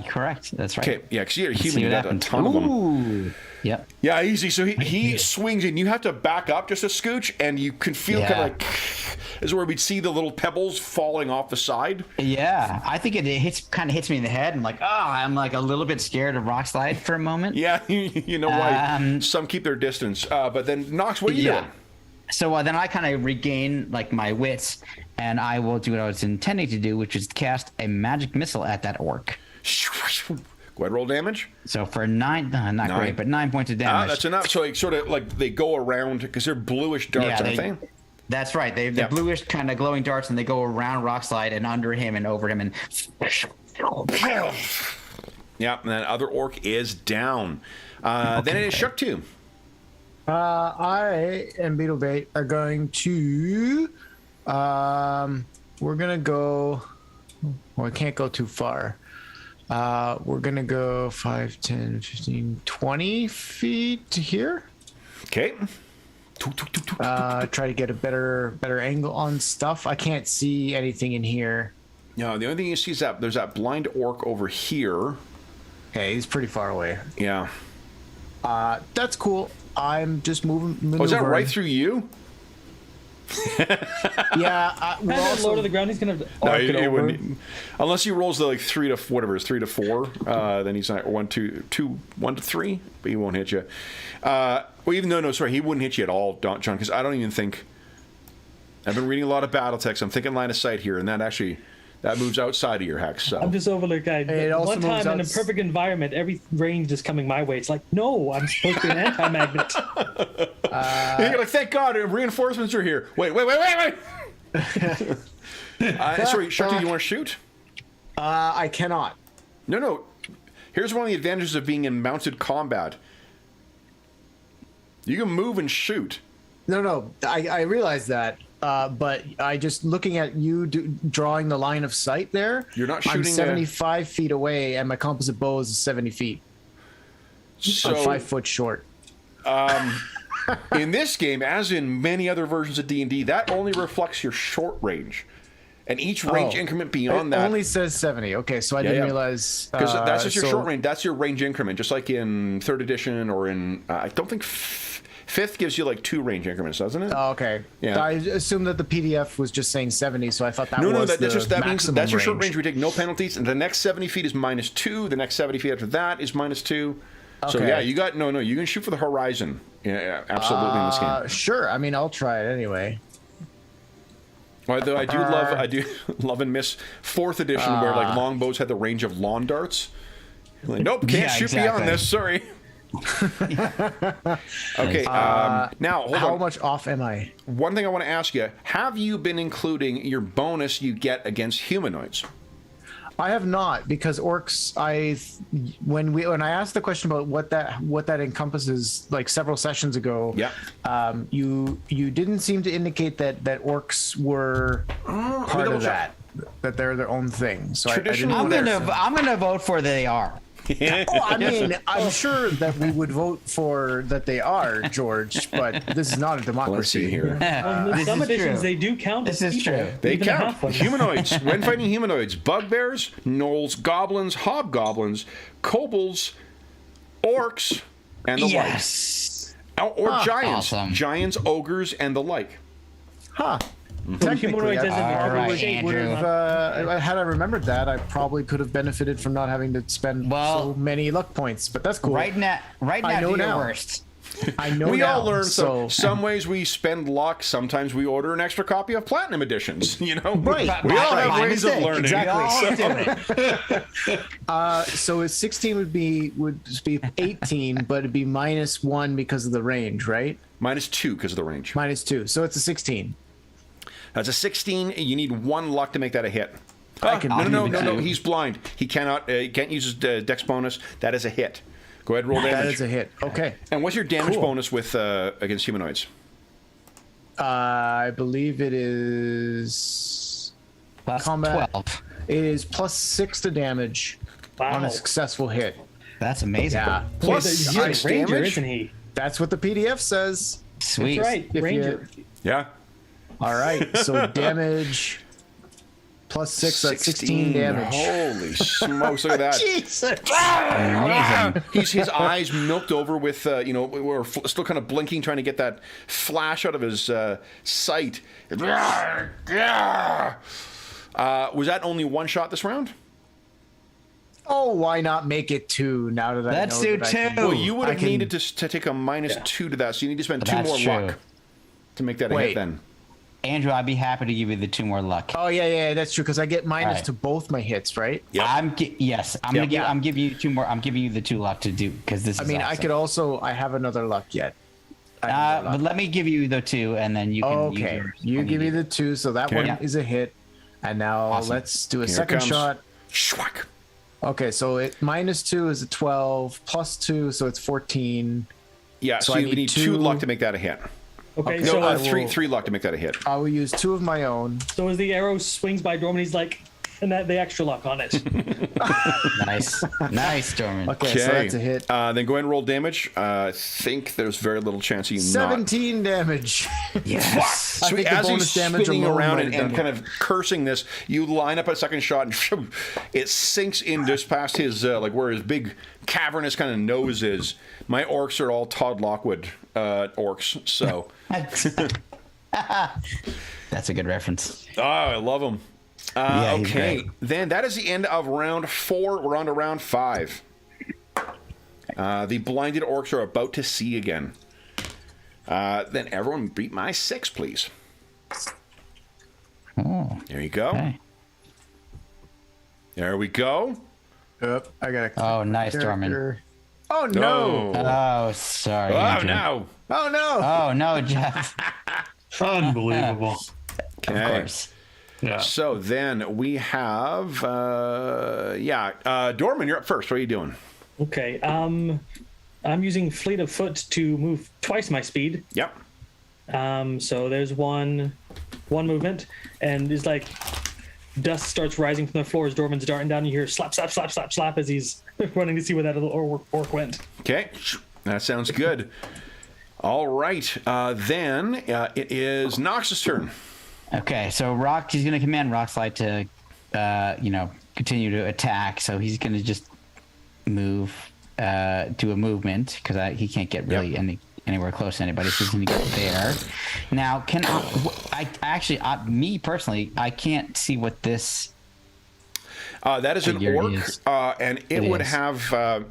Correct. That's right. Okay, yeah, because you're a human, you got a ton of them. Yep. Yeah, easy. So he swings in. You have to back up just a scooch, and you can feel kind of like is where we'd see the little pebbles falling off the side. Yeah, I think it kind of hits me in the head. I'm like, I'm like a little bit scared of rock slide for a moment. Yeah, you know why some keep their distance. But then Knox, what are you doing? So then I kind of regain like my wits, and I will do what I was intending to do, which is cast a magic missile at that orc. Go ahead, roll damage. So for 9, not great, but 9 points of damage. That's enough. So like, sort of like they go around because they're bluish darts, aren't they? That's right. They're bluish kind of glowing darts, and they go around Rockslide and under him and over him and. Yeah, and that other orc is down. Then it is Shook 2. I and Beetlebait are going to. We're gonna go. Well, I can't go too far. We're gonna go 5, 10, 15, 20 feet to here. Okay. Try to get a better angle on stuff. I can't see anything in here. No, the only thing you see is that there's that blind orc over here. Okay, he's pretty far away. Yeah. That's cool. I'm just maneuvering. Oh, is that right through you? Yeah. We're also low to the ground. He's gonna arc it over. Unless he rolls the like 3 to 4. Then he's not 1 to 3, but he won't hit you. Well, even no, sorry, he wouldn't hit you at all, John, because I don't even think. I've been reading a lot of battle text. I'm thinking line of sight here, and that moves outside of your hex. So I'm just overlooking. One time in a perfect environment, every range is coming my way. It's like, no, I'm supposed to be an anti-magnet. You're like, thank God, reinforcements are here. Wait. Sorry, Sharky, you want to shoot? I cannot. No. Here's one of the advantages of being in mounted combat. You can move and shoot. No. I realize that. But I just looking at you drawing the line of sight there. You're not shooting. I'm 75 feet away, and my composite bow is 70 feet. So I'm 5 foot short. In this game, as in many other versions of D&D, that only reflects your short range, and each range increment beyond that only says 70. Okay, so I didn't realize because that's just your short range. That's your range increment, just like in 3rd edition or in I don't think. 5th gives you like 2 range increments, doesn't it? Oh, okay. Yeah. I assumed that the PDF was just saying 70, so I thought that was that means that's your short range. We take no penalties, and the next 70 feet is -2. The next 70 feet after that is -2. Okay. So yeah, you got no. You can shoot for the horizon. Yeah, absolutely in this game. Sure. I mean, I'll try it anyway. Although I do love and miss 4th edition where like longbows had the range of lawn darts. Like, nope, can't shoot beyond this. Sorry. Okay. Now, hold on. How much off am I? One thing I want to ask you: have you been including your bonus you get against humanoids? I have not, because orcs. When I asked the question about what that encompasses, like several sessions ago. Yeah. You didn't seem to indicate that orcs were part of that. That they're their own thing. So I'm gonna vote for they are. Oh, I mean, I'm sure that we would vote for that they are, George, but this is not a democracy. Let's see here. Well, in some editions, they do count This as is people, true. They even the count. half ones. Humanoids. When fighting humanoids, bugbears, gnolls, goblins, hobgoblins, kobolds, orcs, and the Yes. like. Or giants. Awesome. Giants, ogres, and the like. Huh. Technically, Humanoids I as in the All right, shape would Andrew. have, had I remembered that, I probably could have benefited from not having to spend Well, so many luck points. But that's cool. Right now, I know do your now. worst. I know We now, all learn so. some ways we spend luck. Sometimes we order an extra copy of Platinum Editions. You know, Right. We all have My ways of mistake. learning. Exactly. We all do it. So it's 16 would be 18, but it'd be -1 because of the range, right? -2 because of the range. -2, so it's a 16. That's a 16. You need 1 luck to make that a hit. I can No. give it to you. He's blind. He cannot. He can't use his Dex bonus. That is a hit. Go ahead, and roll That damage. is a hit. Okay. And what's your damage Cool. bonus with against humanoids? I believe it is Plus combat. 12. It is +6 to damage on Wow. a successful hit. That's amazing. Yeah. Plus He's a 6 ranger, damage. isn't he? That's what the PDF says. Sweet. That's right, If ranger. Yeah. All right. So damage +6, that's 16 damage. Holy smokes! Look at that. Jesus. Amazing. His eyes milked over with, we're still kind of blinking, trying to get that flash out of his sight. Was that only 1 shot this round? Oh, why not make it 2 now that I Let's know do that I can- 2. Well, you would I have can- needed to take a -2 to that, so you need to spend 2 That's more true. luck to make that a hit Wait. then. Andrew, I'd be happy to give you the 2 more luck. Oh yeah, that's true because I get minus Right. to both my hits, right? Yep. Yes, I'm Yep. gonna give. Yeah. I'm giving you 2 more. I'm giving you the 2 luck to do because this. I is mean, I awesome. could also. I have another luck yet. I have another But luck. let me give you the 2, and then you can. use Okay, yours you when give me need the 2, so that Okay. one Yeah. is a hit. And now Awesome. let's do a Here it second comes. shot. Schwack. Okay, so it -2 is a 12, +2, so it's 14. Yeah, so, I you need need 2 two- luck to make that a hit. Okay, No, so, three luck to make that a hit. I will use 2 of my own. so as the arrow swings by Dorman, he's like, and that the extra luck on it. Nice, nice, Dorman. Okay, so that's a hit. Then go ahead and roll damage. I think there's very little chance of you 17 damage. Yes. I So think the as he's bonus damage spinning alone around might and, have and done kind of cursing this, you line up a second shot and shoo, it sinks in just past his, like where his big cavernous kind of nose is. My orcs are all Todd Lockwood orcs, so. That's a good reference. Oh, I love him. Yeah, he's Okay, great. then that is the end of round 4. We're on to round 5. The blinded orcs are about to see again. Then everyone beat my 6, please. Oh, There you go. okay. There we go. Yep, I got a Oh, nice, Dorman. character. Oh no! Oh, sorry. Oh, Andrew. no. Oh no! Oh no, Jeff. Unbelievable. Of course. Yeah. So then we have, Dorman, you're up first. What are you doing? Okay, I'm using Fleet of Foot to move twice my speed. Yep. So there's one movement, and it's like dust starts rising from the floor as Dorman's darting down. You hear slap, slap, slap, slap, slap as he's running to see where that little orc went. Okay. That sounds good. All right. Then it is Knox's turn. Okay, so he's going to command Rockslide to, continue to attack. So he's going to just move, do a movement because he can't get really anywhere close to anybody. So he's going to get there. Now, can me personally, I can't see what this. That is an Figure orc, is. and it would is. have.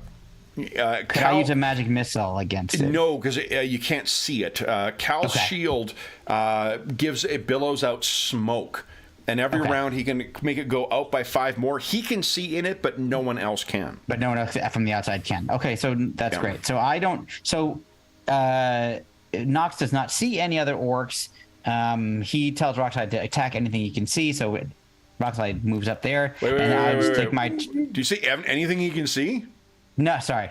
Could I use a magic missile against it? No, because you can't see it. Cal's Okay. shield billows out smoke, and every Okay. round he can make it go out by 5 more. He can see in it, but no one else can. But no one else from the outside can. Okay, so that's Yeah. great. So I don't. So Knox does not see any other orcs. He tells Rockslide to attack anything he can see. So Rockslide moves up there, and I just take my. Do you see anything he can see? No, sorry,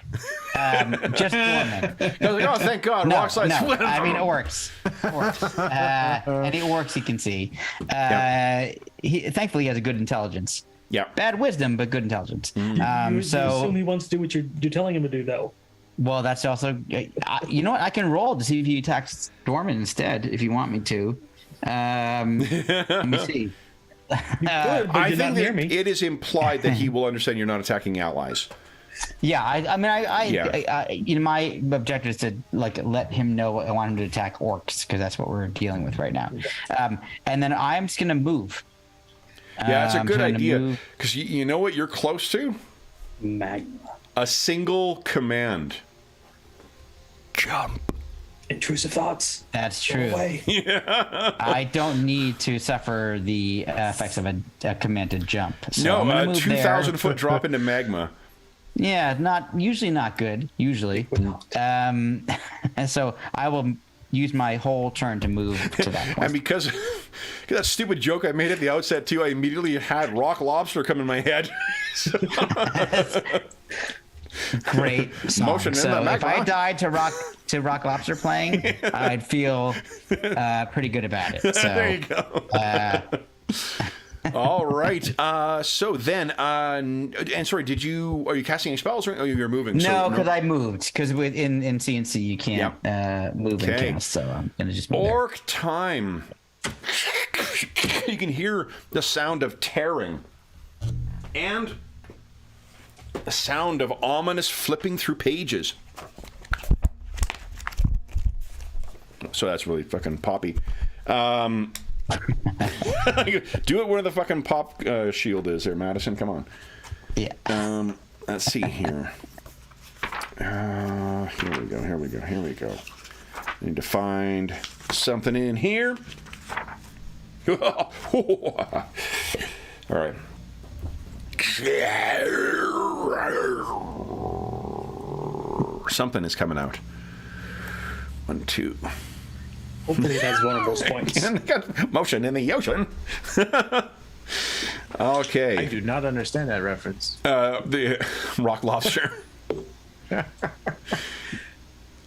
just Dorman. I was like, oh, thank God, No, Rockslide's no, winning. I mean orcs. Any orcs he can see. Thankfully, he has a good intelligence. Yeah. Bad wisdom, but good intelligence. You assume he wants to do what you're telling him to do, though. Well, that's also. You know what? I can roll to see if he attacks Dorman instead, if you want me to. Let me see. I think that it is implied that he will understand you're not attacking allies. Yeah, my objective is to let him know I want him to attack orcs because that's what we're dealing with right now. And then I'm just gonna move. Yeah, that's a good idea because you know what you're close to? Magma. A single command. Jump. Intrusive thoughts. That's true. Yeah. I don't need to suffer the effects of a commanded jump. So no, a 2,000-foot drop into magma. Yeah, usually not good. Usually, and so I will use my whole turn to move to that point. And because that stupid joke I made at the outset too, I immediately had rock lobster come in my head. Great song. Motion in so the if I magma. died to rock lobster playing, I'd feel pretty good about it. So There you go. All right. So then, and sorry, are you casting any spells or you're moving? No, because I moved. Because in CNC you can't move and Okay. cast, so I'm gonna just move there. Orc time. You can hear the sound of tearing and the sound of ominous flipping through pages. So that's really fucking poppy. Do it where the fucking pop shield is there, Madison. Come on. Yeah. Let's see here. Here we go. Need to find something in here. All right. Something is coming out. 1, 2. Hopefully it has one of those points. Motion in the ocean. Okay. I do not understand that reference. The rock lobster.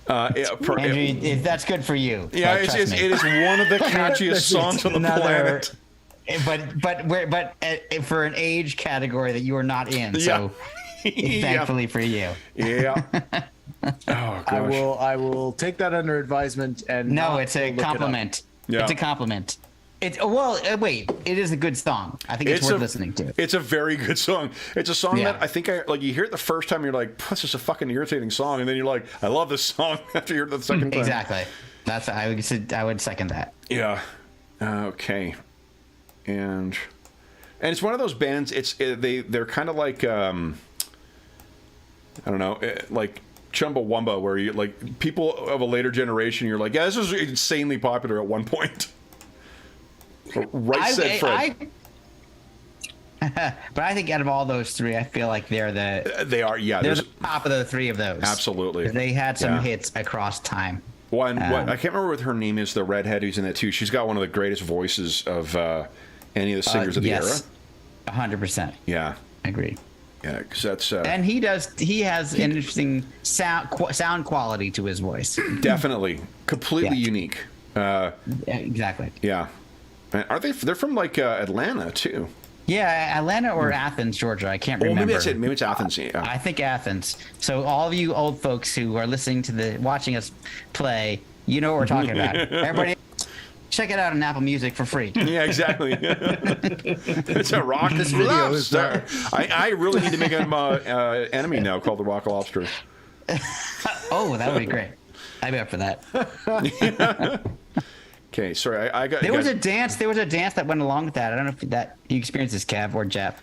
Andrew, that's good for you. Yeah, Like, trust me. it is one of the catchiest songs on the planet. But for an age category that you are not in, so thankfully for you. Yeah. Oh, gosh. I will take that under advisement and No, not it's a look it up. compliment. Yeah. It's a compliment. It is a good song. I think it's worth listening to. It's a very good song. It's a song Yeah. that I think you hear it the first time, you're like, this is a fucking irritating song, and then you're like, I love this song after you hear it the second time. Exactly. I would second that. Yeah. Okay. And it's one of those bands. They're kind of like I don't know, like Chumbawamba, where you like people of a later generation. You're like, yeah, this was insanely popular at one point. Right said Fred. But I think out of all those three, I feel like they're They're the top of the three of those. Absolutely. They had some Yeah. hits across time. I can't remember what her name is. The redhead who's in that too. She's got one of the greatest voices of any of the singers of the era. 100%. Yeah. Agree. Yeah, because that's And he has an interesting sound quality to his voice. definitely completely Yeah. unique. Exactly. Yeah. Are they? They're from like Atlanta too. Yeah, Atlanta or Athens, Georgia. I can't remember. Maybe that's it. Maybe it's Athens. Yeah. I think Athens. So all of you old folks who are listening to watching us play, you know what we're talking about. Everybody, check it out on Apple Music for free. Yeah, exactly. It's a rock This video is lobster. I really need to make an enemy now called the rock lobster. Oh, that would be great. I'd be up for that. Okay, sorry. I got. There was a dance that went along with that. I don't know if that you experienced this, Kev or Jeff,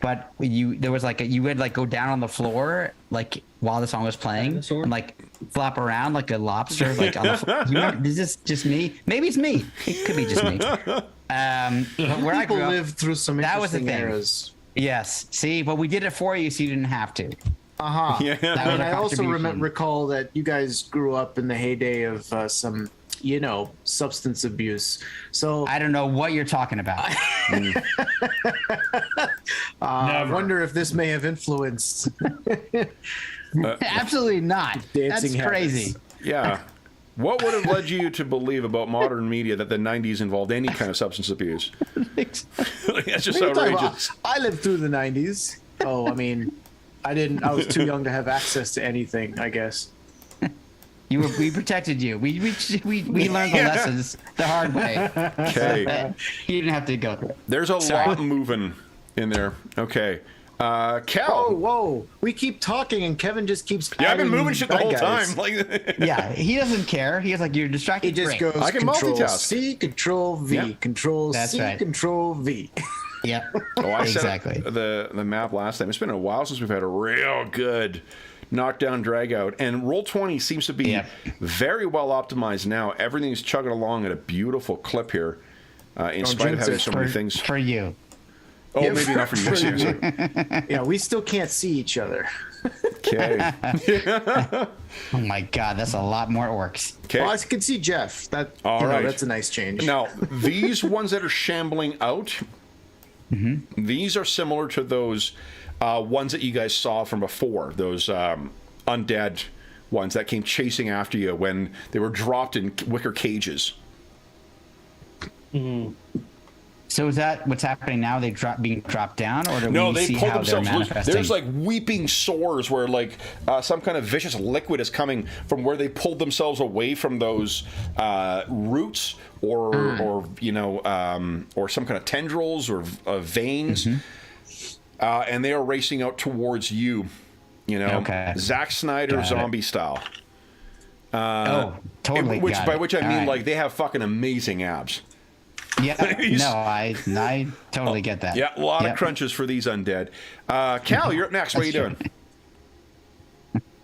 but you would go down on the floor like while the song was playing Dinosaur? and like flop around like a lobster like on the floor. You remember, is this just me? Maybe it's me. It could be just me. But where I People grew up, lived through some that was the interesting thing. eras. yes. See, but we did it for you, so you didn't have to. Yeah. That was And a I also contribution. recall that you guys grew up in the heyday of some, substance abuse. So I don't know what you're talking about. I wonder if this may have influenced. Absolutely not. Dancing That's habits. crazy. Yeah. What would have led you to believe about modern media that the 90s involved any kind of substance abuse? That's just What are you talking outrageous. about? I lived through the 90s. Oh, I mean, I was too young to have access to anything, I guess. We protected you. We learned the lessons the hard way. Okay. You didn't have to go through it. There's a lot moving in there. Okay. Cal. Whoa. We keep talking and Kevin just keeps Yeah, I've been adding moving shit the bad whole guys. time. Like, Yeah, he doesn't care. He's like, you're distracted. He just Great. goes I can Control multitask. C, Control V, Yeah. Control That's C, right. Control V. Yeah, oh, I exactly. set up the map last time. It's been a while since we've had a real good knockdown drag out, and Roll20 seems to be very well optimized now. Everything's chugging along at a beautiful clip here, in spite of jinx having it. so many things. For you. Oh, Yeah, maybe not for you. Seriously. Yeah, we still can't see each other. Okay. Oh my God, that's a lot more orcs. Okay. Well, I can see Jeff. That All right. that's a nice change. Now, these ones that are shambling out, these are similar to those ones that you guys saw from before, those undead ones that came chasing after you when they were dropped in wicker cages. So is that what's happening now? They being dropped down, or do No, we they see pull how they're themselves loose. manifesting? There's like weeping sores where like some kind of vicious liquid is coming from where they pulled themselves away from those roots or you know or some kind of tendrils or veins, and they are racing out towards you. You know, Zack Snyder zombie style. Totally. By which I mean right. like they have fucking amazing abs. Yeah, no, I totally get that. Yeah, a lot of crunches for these undead. Cal, you're up next. What are you doing?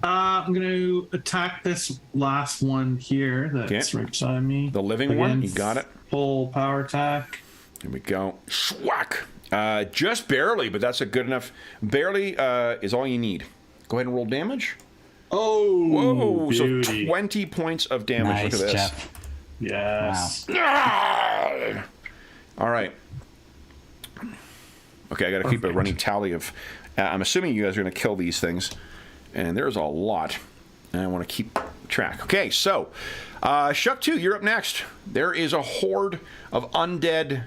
I'm going to attack this last one here that's right beside me. The living one? You got it. Full power attack. Here we go. Schwack. Just barely, but that's a good enough. Barely is all you need. Go ahead and roll damage. Oh, whoa! beauty. So 20 points of damage. Nice, Look at this. Jeff. Yes. Ah! All right. Okay, I got to keep a running tally of. I'm assuming you guys are going to kill these things, and there's a lot, and I want to keep track. Okay, so Shuck 2, you're up next. There is a horde of undead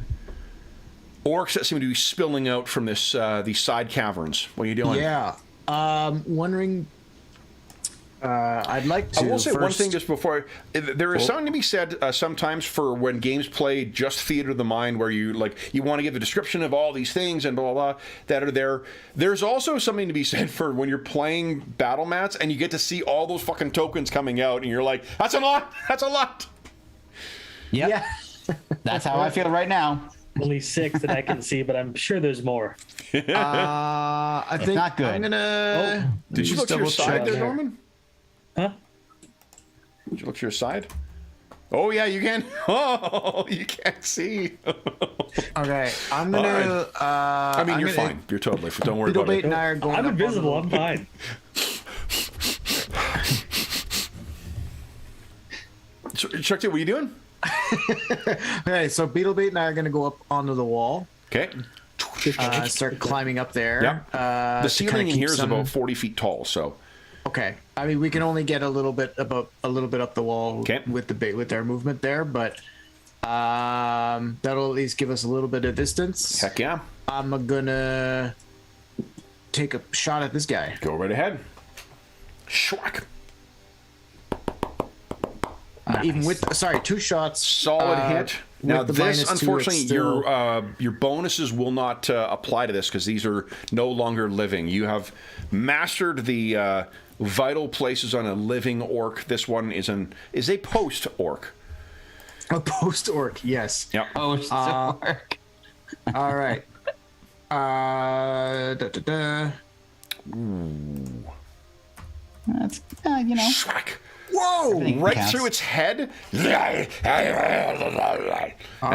orcs that seem to be spilling out from this these side caverns. What are you doing? Yeah. Wondering. I'd like to. I will say first... one thing just before. There is something to be said sometimes for when games play just theater of the mind, where you want to give a description of all these things and blah, blah, blah that are there. There's also something to be said for when you're playing battle mats and you get to see all those fucking tokens coming out, and you're like, "That's a lot. That's a lot." Yep. Yeah. That's how I feel right now. Only 6 that I can see, but I'm sure there's more. I think not good. I'm gonna. Did you look to your side there, Norman? Huh? Did you look to your side? Oh yeah, you can. Oh, you can't see. Okay, I'm gonna. I mean, you're fine. You're totally. Don't worry about Beetlebait it. and I are going. I'm up on invisible. the- I'm fine. Chuck, what are you doing? Okay, so Beetlebait and I are gonna go up onto the wall. Okay. Start climbing up there. Yeah. The to ceiling kinda in here keep is some- about 40 feet tall, so. Okay, I mean we can only get a little bit up the wall with our movement there, but that'll at least give us a little bit of distance. Heck yeah. I'm gonna take a shot at this guy. Go right ahead. Schwack. Even with 2 shots. Solid hit. Now with the this, -2, unfortunately, it's still- your bonuses will not apply to this because these are no longer living. You have mastered the vital places on a living orc. This one is a post orc. A post orc, yes. Yep. Oh, it's work. All right. That's Schwack. Whoa! Right counts. through its head. And right,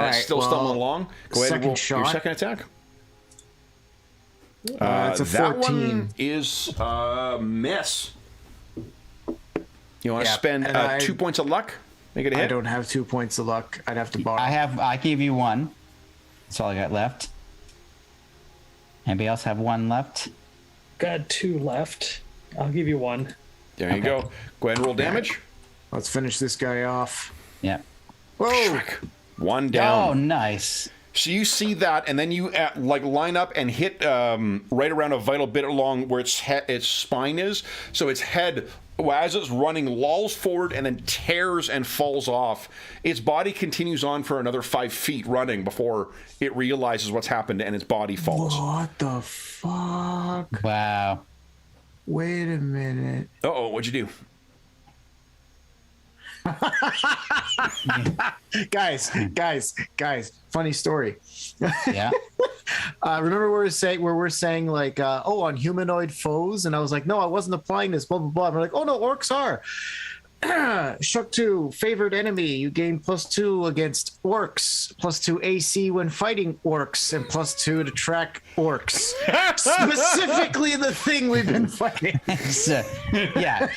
it's still well, stumbling along. Go ahead and second roll your shot. second attack. It's a that 14. one is a miss. You want to Yep, spend and 2 points of luck? Make it a hit? I don't have 2 points of luck. I'd have to borrow. I gave you 1. That's all I got left. Anybody else have 1 left? Got 2 left. I'll give you 1. There you go. Go ahead and roll damage. Let's finish this guy off. Yeah. Whoa! One Oh, down. nice. So you see that, and then you like line up and hit right around a vital bit along where its spine is. So its head, as it's running, lolls forward and then tears and falls off. Its body continues on for another 5 feet running before it realizes what's happened and its body falls. What the fuck? Wow. Wait a minute. Uh-oh, what'd you do? Guys, funny story. Yeah. Remember where we're saying like, on humanoid foes, and I was like, no, I wasn't applying this, blah blah blah. And we're like, oh no, orcs are. Shock 2, favored enemy. You gain +2 against orcs, +2 AC when fighting orcs, and +2 to track orcs. Specifically the thing we've been fighting. So, yeah.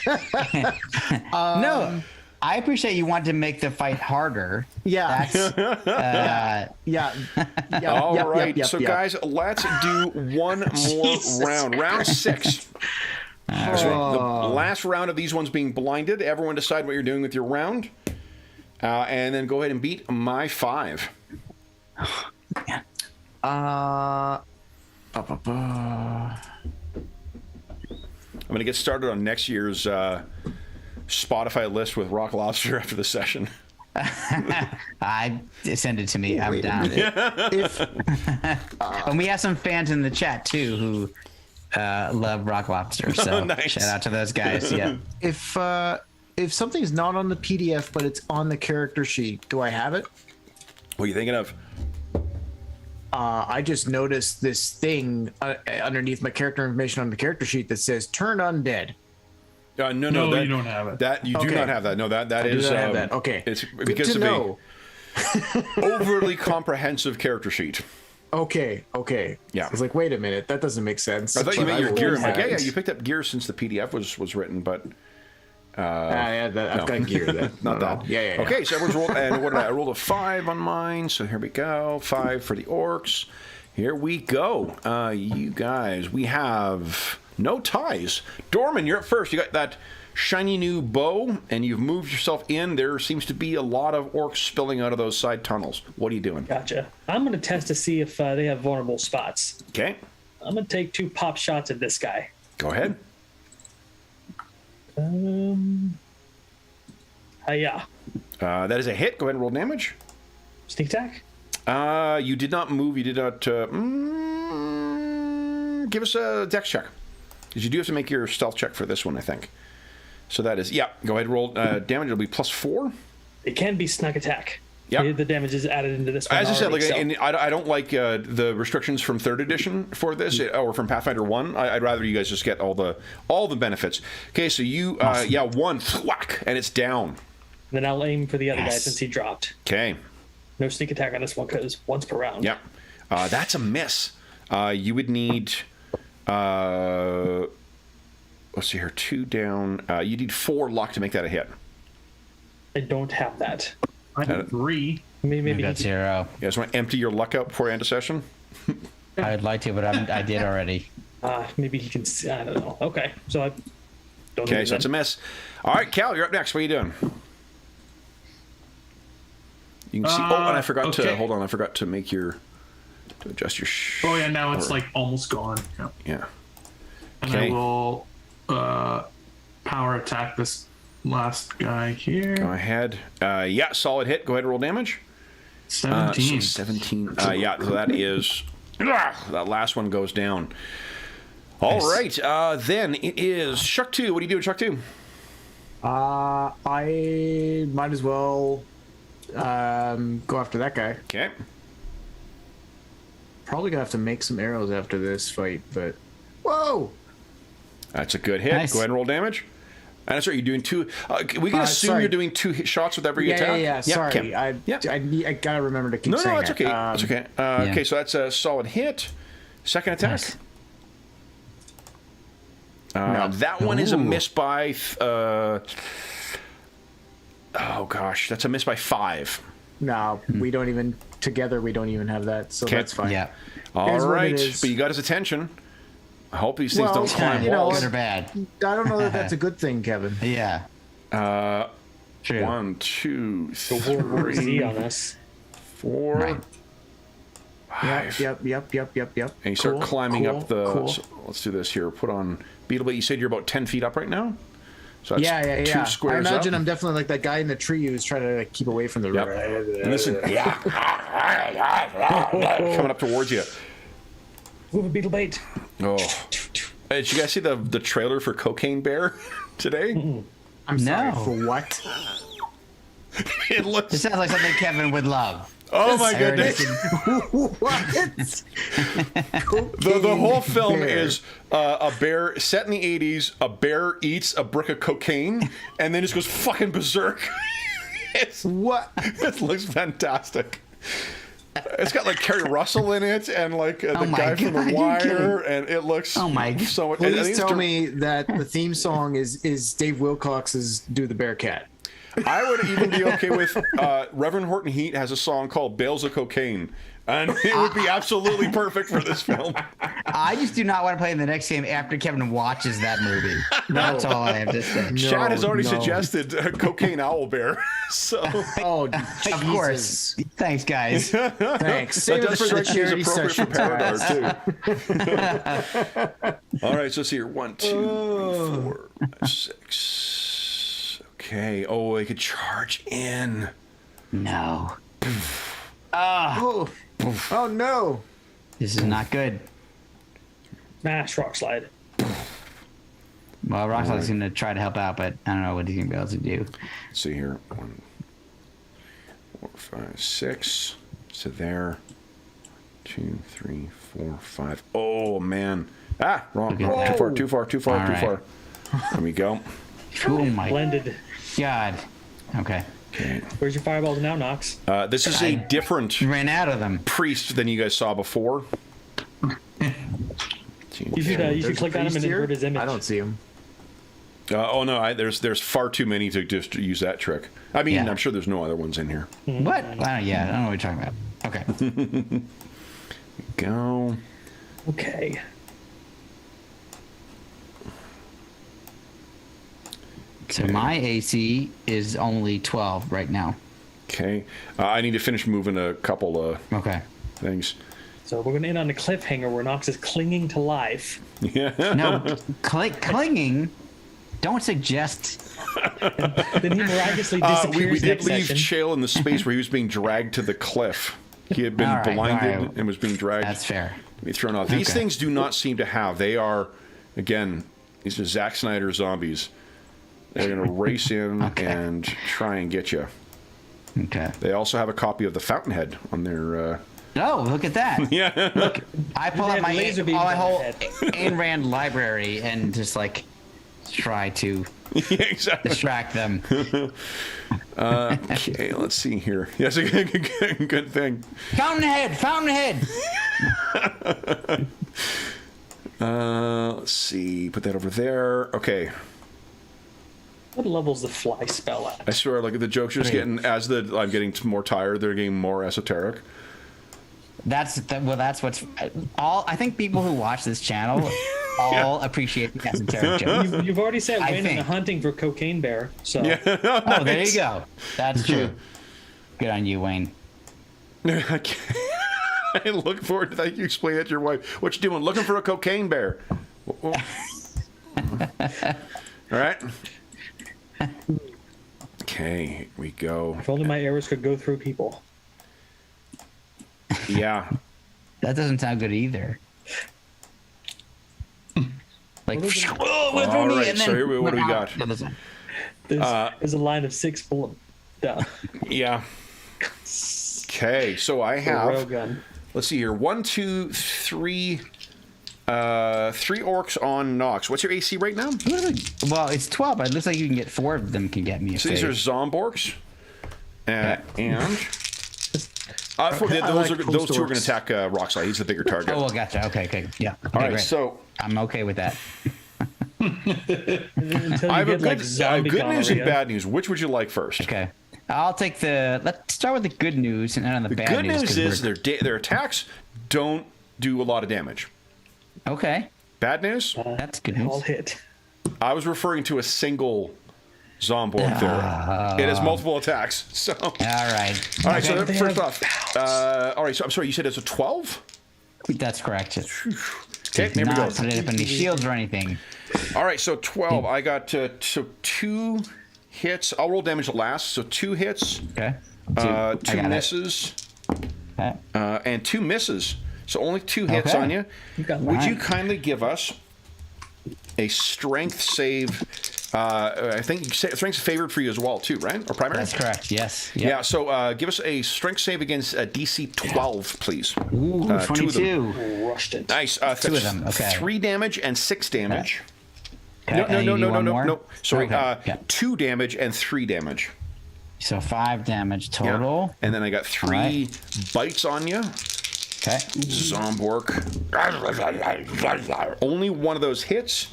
No, I appreciate you want to make the fight harder. Yeah. That's, Yeah. All right, so guys, let's do one more Jesus round. Round 6. All So right. the last round of these ones being blinded. Everyone decide what you're doing with your round, and then go ahead and beat my 5. Uh, I'm going to get started on next year's Spotify list with Rock Lobster after the session. Send it to me. I'm down. And we have some fans in the chat too who love Rock Lobster. So Nice. shout out to those guys. Yeah. if something's not on the PDF but it's on the character sheet, do I have it? What are you thinking of? I just noticed this thing underneath my character information on the character sheet that says "Turn Undead." No, No, that, you don't have it. That you do Okay. not have that. No, that I do is not have that. Okay, It's good because to of know. a overly comprehensive character sheet. Okay. Yeah. I was like, wait a minute, that doesn't make sense. I thought you But meant your will gear. do I'm like, yeah, that. you picked up gear since the PDF was written, but I've got gear then. not No. that. Yeah. Okay, so everyone's rolled, and what did I rolled a 5 on mine, so here we go. 5 for the orcs. Here we go. You guys, we have no ties. Dorman, you're up first. You got that shiny new bow, and you've moved yourself in. There seems to be a lot of orcs spilling out of those side tunnels. What are you doing? Gotcha. I'm going to test to see if they have vulnerable spots. Okay, I'm going to take 2 pop shots at this guy. go ahead. Yeah. That is a hit. Go ahead and roll damage. Sneak attack. You did not move. You did not. Give us a dex check, because you do have to make your stealth check for this one, I think. So that is, yeah. Go ahead and roll damage. It'll be +4. It can be sneak attack. Yeah. The damage is added into this one. As I said, like, already, so- I don't like the restrictions from 3rd edition for this, or from Pathfinder 1. I'd rather you guys just get all the benefits. Okay, so you, yeah, 1 thwack, and it's down. Then I'll aim for the other guy Yes. since he dropped. Okay. No sneak attack on this one because once per round. Yep. That's a miss. You would need, let's see here, 2 down. You need 4 luck to make that a hit. I don't have that. I have 3. Maybe I've he got can- 0. You guys want to empty your luck out before you end a session? I would like to, but I did already. maybe he can. I don't know. Okay, so I don't. Okay, need so it it's a then. miss. All right, Cal, you're up next. What are you doing? You can see. Oh, and I forgot to okay. hold on. I forgot to make to adjust your. Oh yeah, now it's like almost gone. Yeah. Yeah. And Okay. I will power attack this last guy here. Go ahead. Yeah, solid hit. Go ahead and roll damage. 17. So 17. Yeah, so that is. That last one goes down. All Nice. right. Then it is Shuck 2. What do you do with Shuck 2? I might as well go after that guy. Okay. Probably gonna have to make some arrows after this fight, but whoa! That's a good hit. Nice. Go ahead and roll damage. And that's right. You're doing 2. We can assume sorry. you're doing 2 shots with every Yeah, attack. yeah. Sorry, okay. I gotta remember to keep No, saying that's okay. that. That's okay. Okay, so that's a solid hit. Second attack. Nice. No. That one is a Ooh. miss by. Oh gosh, that's a miss by 5. No, we don't even together. We don't even have that, so Okay. that's fine. Yeah. All is what it right, is. but you got his attention. I hope these things Well, don't climb you know, walls. Good or bad? I don't know that that's a good thing, Kevin. Yeah. True. 1, 2, World War Z 3, on us. 4, Right. 5. Yep. And you start Cool, climbing cool, up the. cool. So let's do this here. Put on Beetle. You said you're about 10 feet up right now. So that's Yeah. 2 I squares imagine up. I'm definitely like that guy in the tree who's trying to keep away from the Yep. And listen, coming up towards you. Move a beetle bait. Oh, hey, did you guys see the trailer for Cocaine Bear today? I'm sorry No. for what? It looks. This sounds like something Kevin would love. Oh my I already goodness! What? The whole film Bear. is a bear set in the 80s. A bear eats a brick of cocaine and then just goes fucking berserk. What? It looks fantastic. It's got like Kerry Russell in it and like the Oh my guy from God, The you're Wire, kidding. and it looks Oh my God. so. I think Please it's tell me that the theme song is Dave Wilcox's "Do the Bear Cat." I would even be okay with Reverend Horton Heat has a song called "Bales of Cocaine," and it would be absolutely perfect for this film. I just do not want to play in the next game after Kevin watches that movie. That's all I have to say. Chad has already no. suggested Cocaine Owl Bear, so Oh, Of course. Thanks, guys. Thanks. Save that it does for the strike me as charity appropriate for session. Paradar too. All right, so let's see here. 1, 2, 3, 4, 5, 6. Okay. Oh, they could charge in. No. Oh no! This is not good. Smash rock slide. Well, Rockslog's going to try to help out, but I don't know what he's going to be able to do. Let's see here. 1, 4, 5, 6. So there. 2, 3, 4, 5. Oh man. Ah, wrong. Look at Wrong. that. Too far. Too All right. There we go. Oh my Blended. God. Okay. Okay. Where's your fireballs now, Knox? This is a different Ran out of them. priest than you guys saw before. You should click on him and invert his image. I don't see him. Oh no, there's far too many to just use that trick. I mean, Yeah. I'm sure there's no other ones in here. What? Yeah, I don't know what you're talking about. Okay. Go. Okay. So my AC is only 12 right now. Okay. I need to finish moving a couple of Okay. things. So we're going to end on a cliffhanger where Knox is clinging to life. Yeah. No, clinging. Don't suggest. Then he miraculously disappears we did next leave session. Chael in the space where he was being dragged to the cliff. He had been All right, blinded all right. and was being dragged. That's fair. To be thrown off. These Okay. things do not seem to have. They are, again, these are Zack Snyder zombies. They're going to race in Okay. and try and get you. Okay. They also have a copy of the Fountainhead on their. Oh, look at that. Yeah. Look, I pull They out have my, laser beams my on whole their Ayn Rand library and just like try to Yeah, exactly. distract them. Okay, let's see here. Yes, a good thing. Fountainhead! Fountainhead! Let's see. Put that over there. Okay. What level's the fly spell at? I swear, like the jokes are just getting I'm getting more tired. They're getting more esoteric. That's what's all. I think people who watch this channel all appreciate the esoteric jokes. You've already said I Wayne and the think. hunting for cocaine bear. So Oh, there you go. That's true. Good on you, Wayne. I can't- I look forward to that. You explain that to your wife. What you doing? Looking for a cocaine bear. All right. Okay, here we go. if only my arrows could go through people. Yeah. That doesn't sound good either. Like, All right, so here what do we got? There's a line of 6 full of Yeah. Okay, so I rail have. gun. Let's see here. 1, 2, 3. 3 orcs on Knox. What's your AC right now? well, it's 12, but it looks like you can get 4 of them can get me. So these are Zomborks. And. Those two are going to attack Rockslide. He's the bigger target. Oh, well, gotcha. Okay. Yeah. Okay, All right, great. so I'm okay with that. Until you I have get like zombie good news and gonorrhea. bad news. Which would you like first? Okay. I'll take let's start with the good news and then on the bad Good news. news 'cause is their attacks don't do a lot of damage. okay. Bad news? That's good All news. hit. I was referring to a single Zomborg there. It has multiple attacks. So. All right. All right. So They first have off, all right. So I'm sorry. You said it's a 12. That's correct. Okay. There we Not go. put it up any shields or anything. All right. So 12. I got so 2 hits. I'll roll damage last. So 2 hits. Okay. Two I got it. misses. Okay. And 2 misses. So only 2 hits Okay. on you. got Would you that. kindly give us a strength save? I think strength's favored for you as well, too, right? Or primary? That's correct. Yes. Yep. Yeah. So give us a strength save against DC 12, please. Ooh, 2 of them. 22. Rushed it. Nice. 2 of them. Okay. 3 damage and 6 damage. Okay, and you do one more? No. Sorry. Okay, yeah. 2 damage and 3 damage. So 5 damage Yeah. total. And then I got 3 right. bites on you. Okay. Zomborg. Only one of those hits.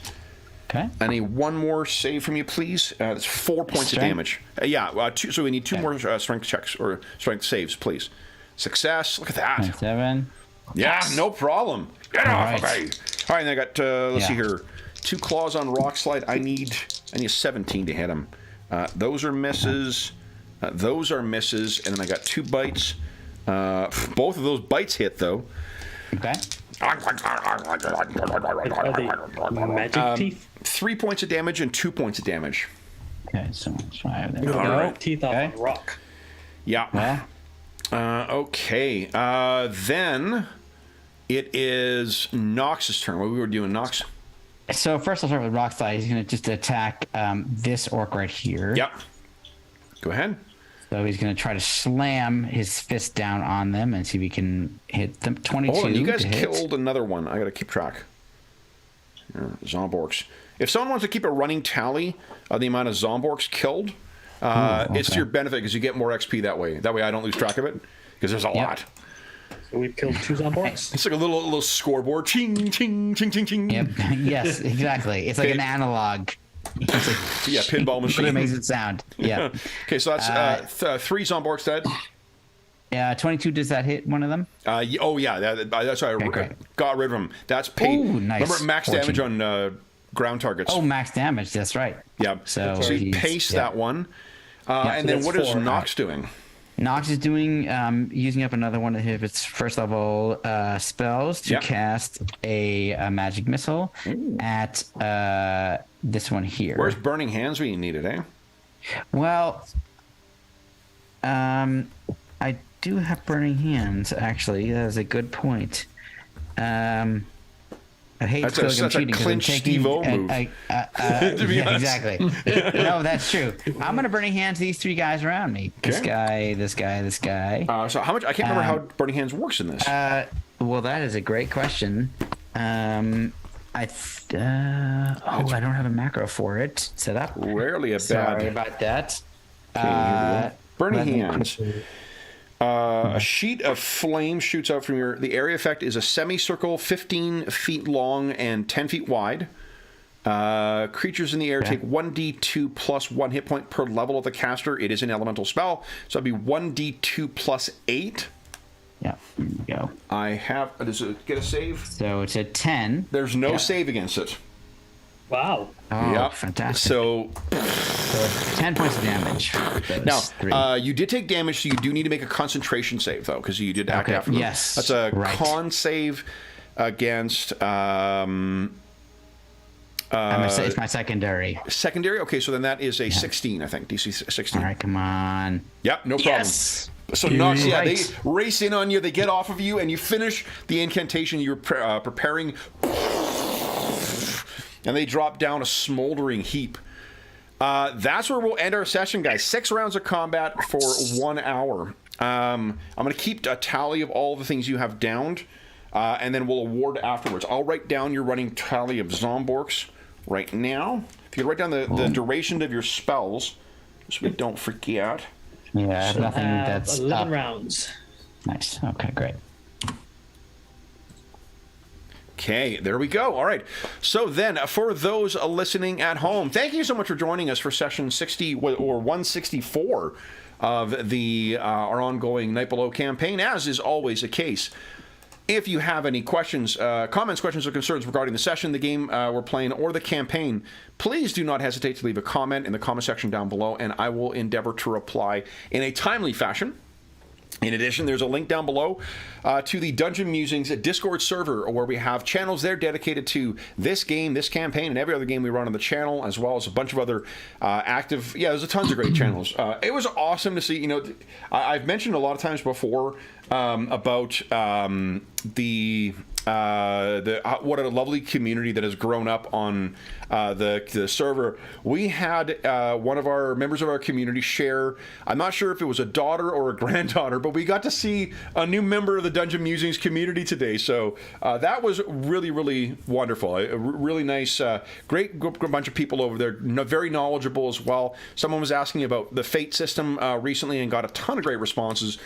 Okay. I need 1 more save from you, please. That's 4 points of Strength? damage. 2. So we need 2 more strength checks or strength saves, please. Success. Look at that. 7. Yeah, no problem. Get off of right. me. All right, and I got. Let's see Yeah. here. 2 claws on rock slide. I need a 17 to hit him. Those are misses. Those are misses, and then I got 2 bites. Both of those bites hit though. Okay. Are they magic teeth? 3 points of damage and 2 points of damage. Okay. So 5. There we All go. right. Teeth off Okay. on rock. Yeah. Yeah. Okay. Then it is Knox's turn. What we were doing, Knox? So first I'll start with rock slide. He's going to just attack this orc right here. Yep. Go ahead. So he's going to try to slam his fist down on them and see if he can hit them. 22. Hold on, you guys to hit. killed another one. I got to keep track. Here, Zomborgs. If someone wants to keep a running tally of the amount of Zomborgs killed, it's to your benefit because you get more XP that way. That way I don't lose track of it because there's a lot. So we've killed 2 Zomborgs. It's like a little scoreboard. Ching, ching, ching, ching, ching. Yep. Yes, exactly. It's like an analog. It's like, Yeah, pinball but it machine. makes it sound. Yeah. Okay, so that's 3 Zomborgs dead. Yeah. 22. Does that hit one of them? Oh, yeah, that's why I great. got rid of him. That's paid. Ooh, nice. Remember max damage on ground targets. Oh, max damage. That's right. Yeah. So you he's- paste yeah. that one. so And then that's what is 4. Knox doing? Knox is doing using up another one of his first level spells to Yeah. cast a magic missile at this one here. Where's Burning Hands when you need it, eh? Well, I do have burning hands. Actually, that is a good point. I hate That's to feel a- like I'm that's a cheating 'cause I'm clinch taking. Steve-O move. To be yeah, honest. exactly. No, that's true. I'm gonna burning hands these 3 guys around me. This Okay. guy, this guy, this guy. So how much? I can't remember how Burning Hands works in this. Well, that is a great question. I don't have a macro for it set up. Rarely a Sorry bad. about that. Okay, here we go. Burning let me Hands. A sheet of flame shoots out from your. The area effect is a semicircle, 15 feet long and 10 feet wide. Creatures in the air take 1d2 plus 1 hit point per level of the caster. It is an elemental spell, so it'd be 1d2 plus 8. Yeah, there we go. I have. Does it get a save? So it's a 10. There's no save against it. Wow. Oh, Yep. fantastic. So So 10 points of damage. now, Those 3. you did take damage, so you do need to make a concentration save, though, because you did act Okay, after them. yes, That's a right. con save against it's my secondary. secondary. Okay, so then that is a 16, I think. DC 16. All right, come on. Yep, no problem. Yes. So Knox, yeah, Right. they race in on you, they get off of you, and you finish the incantation you're preparing, and they drop down a smoldering heap. That's where we'll end our session, guys. 6 rounds of combat for 1 hour. I'm going to keep a tally of all the things you have downed, and then we'll award afterwards. I'll write down your running tally of Zomborgs right now. If you write down the duration of your spells, so we don't forget. Yeah, I have nothing that's 11 up. rounds. Nice. Okay, great. Okay, there we go. All right. So then, for those listening at home, thank you so much for joining us for session 60 or 164 of the our ongoing Night Below campaign. As is always the case, If you have any questions, comments, questions, or concerns regarding the session, the game we're playing, or the campaign, please do not hesitate to leave a comment in the comment section down below, and I will endeavor to reply in a timely fashion. In addition, there's a link down below to the Dungeon Musings Discord server, where we have channels there dedicated to this game, this campaign, and every other game we run on the channel, as well as a bunch of other active. Yeah, there's tons of great channels. It was awesome to see. You know, I've mentioned a lot of times before about what a lovely community that has grown up on the server. We had one of our members of our community share, I'm not sure if it was a daughter or a granddaughter, but we got to see a new member of the Dungeon Musings community today. So that was really, really wonderful. A really nice, great bunch of people over there, very knowledgeable as well. Someone was asking about the Fate system recently and got a ton of great responses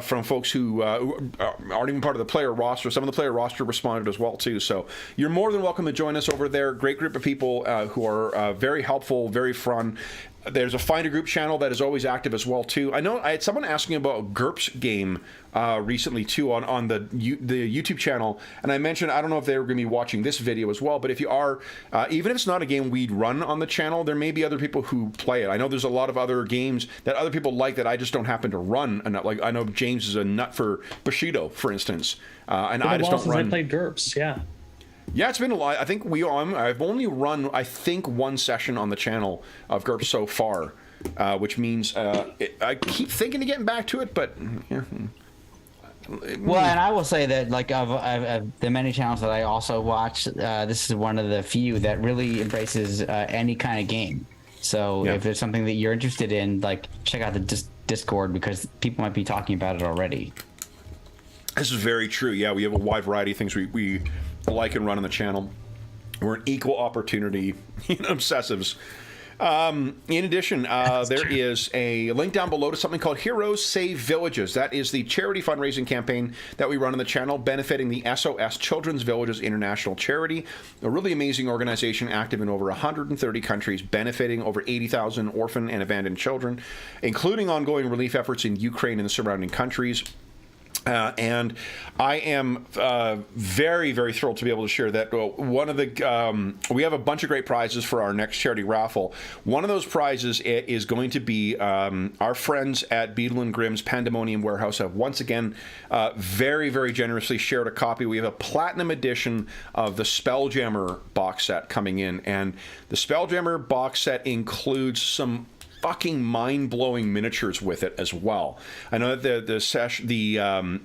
from folks who aren't even part of the player roster. Some of the player roster responded as well too. So you're more than welcome to join us over there. Great group of people who are very helpful, very fun. There's a Find a Group channel that is always active as well too. I know I had someone asking about GURPS game recently too on the YouTube channel, and I mentioned I don't know if they were going to be watching this video as well, but if you are, even if it's not a game we'd run on the channel, there may be other people who play it. I know there's a lot of other games that other people like that I just don't happen to run. Like I know James is a nut for Bushido, for instance, and I just don't run. I played GURPS, yeah. Yeah, it's been a lot. I think I've only run, I think, one session on the channel of GURPS so far, which means I keep thinking of getting back to it, but yeah. Well, and I will say that, like, of the many channels that I also watch, this is one of the few that really embraces any kind of game. So if there's something that you're interested in, like, check out the Discord, because people might be talking about it already. This is very true. Yeah, we have a wide variety of things we like and run on the channel. We're an equal opportunity obsessives. In addition, there is a link down below to something called Heroes Save Villages. That is the charity fundraising campaign that we run on the channel, benefiting the SOS Children's Villages International Charity, a really amazing organization active in over 130 countries, benefiting over 80,000 orphan and abandoned children, including ongoing relief efforts in Ukraine and the surrounding countries. And I am very, very thrilled to be able to share that one of the we have a bunch of great prizes for our next charity raffle. One of those prizes is going to be our friends at Beadle and Grimm's Pandemonium Warehouse have once again very, very generously shared a copy. We have a platinum edition of the Spelljammer box set coming in, and the Spelljammer box set includes some fucking mind-blowing miniatures with it as well. I know that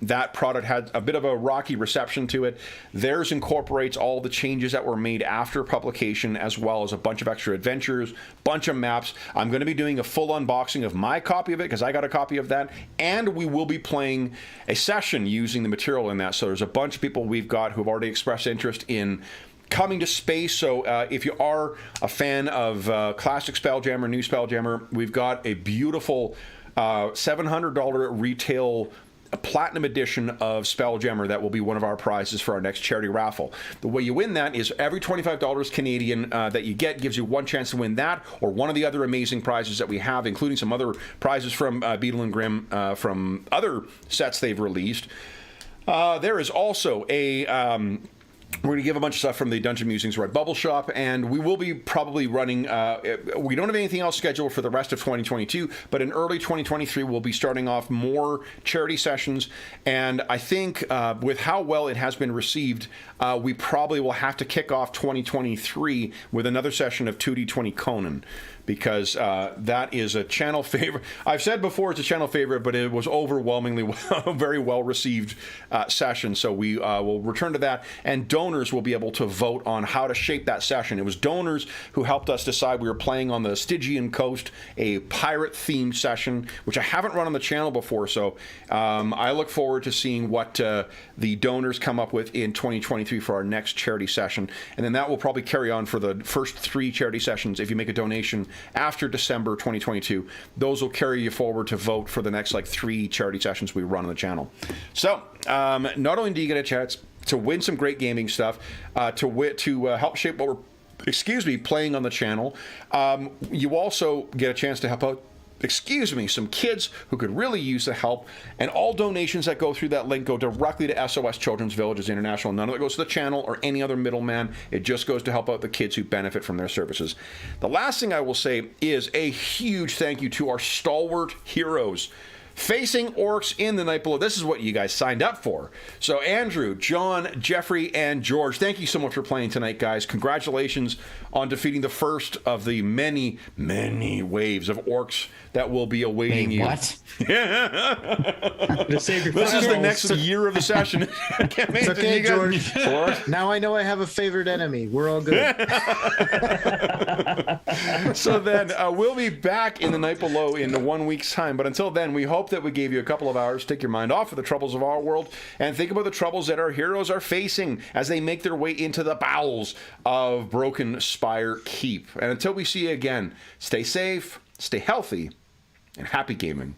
that product had a bit of a rocky reception to it. Theirs incorporates all the changes that were made after publication, as well as a bunch of extra adventures, bunch of maps. I'm going to be doing a full unboxing of my copy of it, because I got a copy of that, and we will be playing a session using the material in that. So there's a bunch of people we've got who have already expressed interest in coming to space. So if you are a fan of classic Spelljammer, new Spelljammer, we've got a beautiful $700 retail platinum edition of Spelljammer that will be one of our prizes for our next charity raffle. The way you win that is every $25 Canadian that you get gives you one chance to win that or one of the other amazing prizes that we have, including some other prizes from Beadle and Grimm from other sets they've released. There is also a we're going to give a bunch of stuff from the Dungeon Musings Red Bubble Shop, and we will be probably running, we don't have anything else scheduled for the rest of 2022, but in early 2023, we'll be starting off more charity sessions, and I think with how well it has been received, we probably will have to kick off 2023 with another session of 2D20 Conan, because that is a channel favorite. I've said before it's a channel favorite, but it was overwhelmingly very well received session. So we will return to that, and donors will be able to vote on how to shape that session. It was donors who helped us decide we were playing on the Stygian coast, a pirate-themed session, which I haven't run on the channel before. So I look forward to seeing what the donors come up with in 2023 for our next charity session, and then that will probably carry on for the first 3 charity sessions. If you make a donation after December 2022, those will carry you forward to vote for the next 3 charity sessions we run on the channel. So not only do you get a chance to win some great gaming stuff, to help shape what we're playing on the channel, you also get a chance to help out some kids who could really use the help. And all donations that go through that link go directly to SOS Children's Villages International. None of it goes to the channel or any other middleman. It just goes to help out the kids who benefit from their services. The last thing I will say is a huge thank you to our stalwart heroes facing orcs in the night below. This is what you guys signed up for. So Andrew, John, Jeffrey, and George, thank you so much for playing tonight, guys. Congratulations on defeating the first of the many, many waves of orcs that will be awaiting you. What? This is the next year of the session. I can't It's okay, George. Now I know I have a favorite enemy. We're all good. So then we'll be back in the night below in 1 week's time. But until then, we hope that we gave you a couple of hours to take your mind off of the troubles of our world and think about the troubles that our heroes are facing as they make their way into the bowels of Broken Spire Keep. And until we see you again, stay safe, stay healthy, and happy gaming.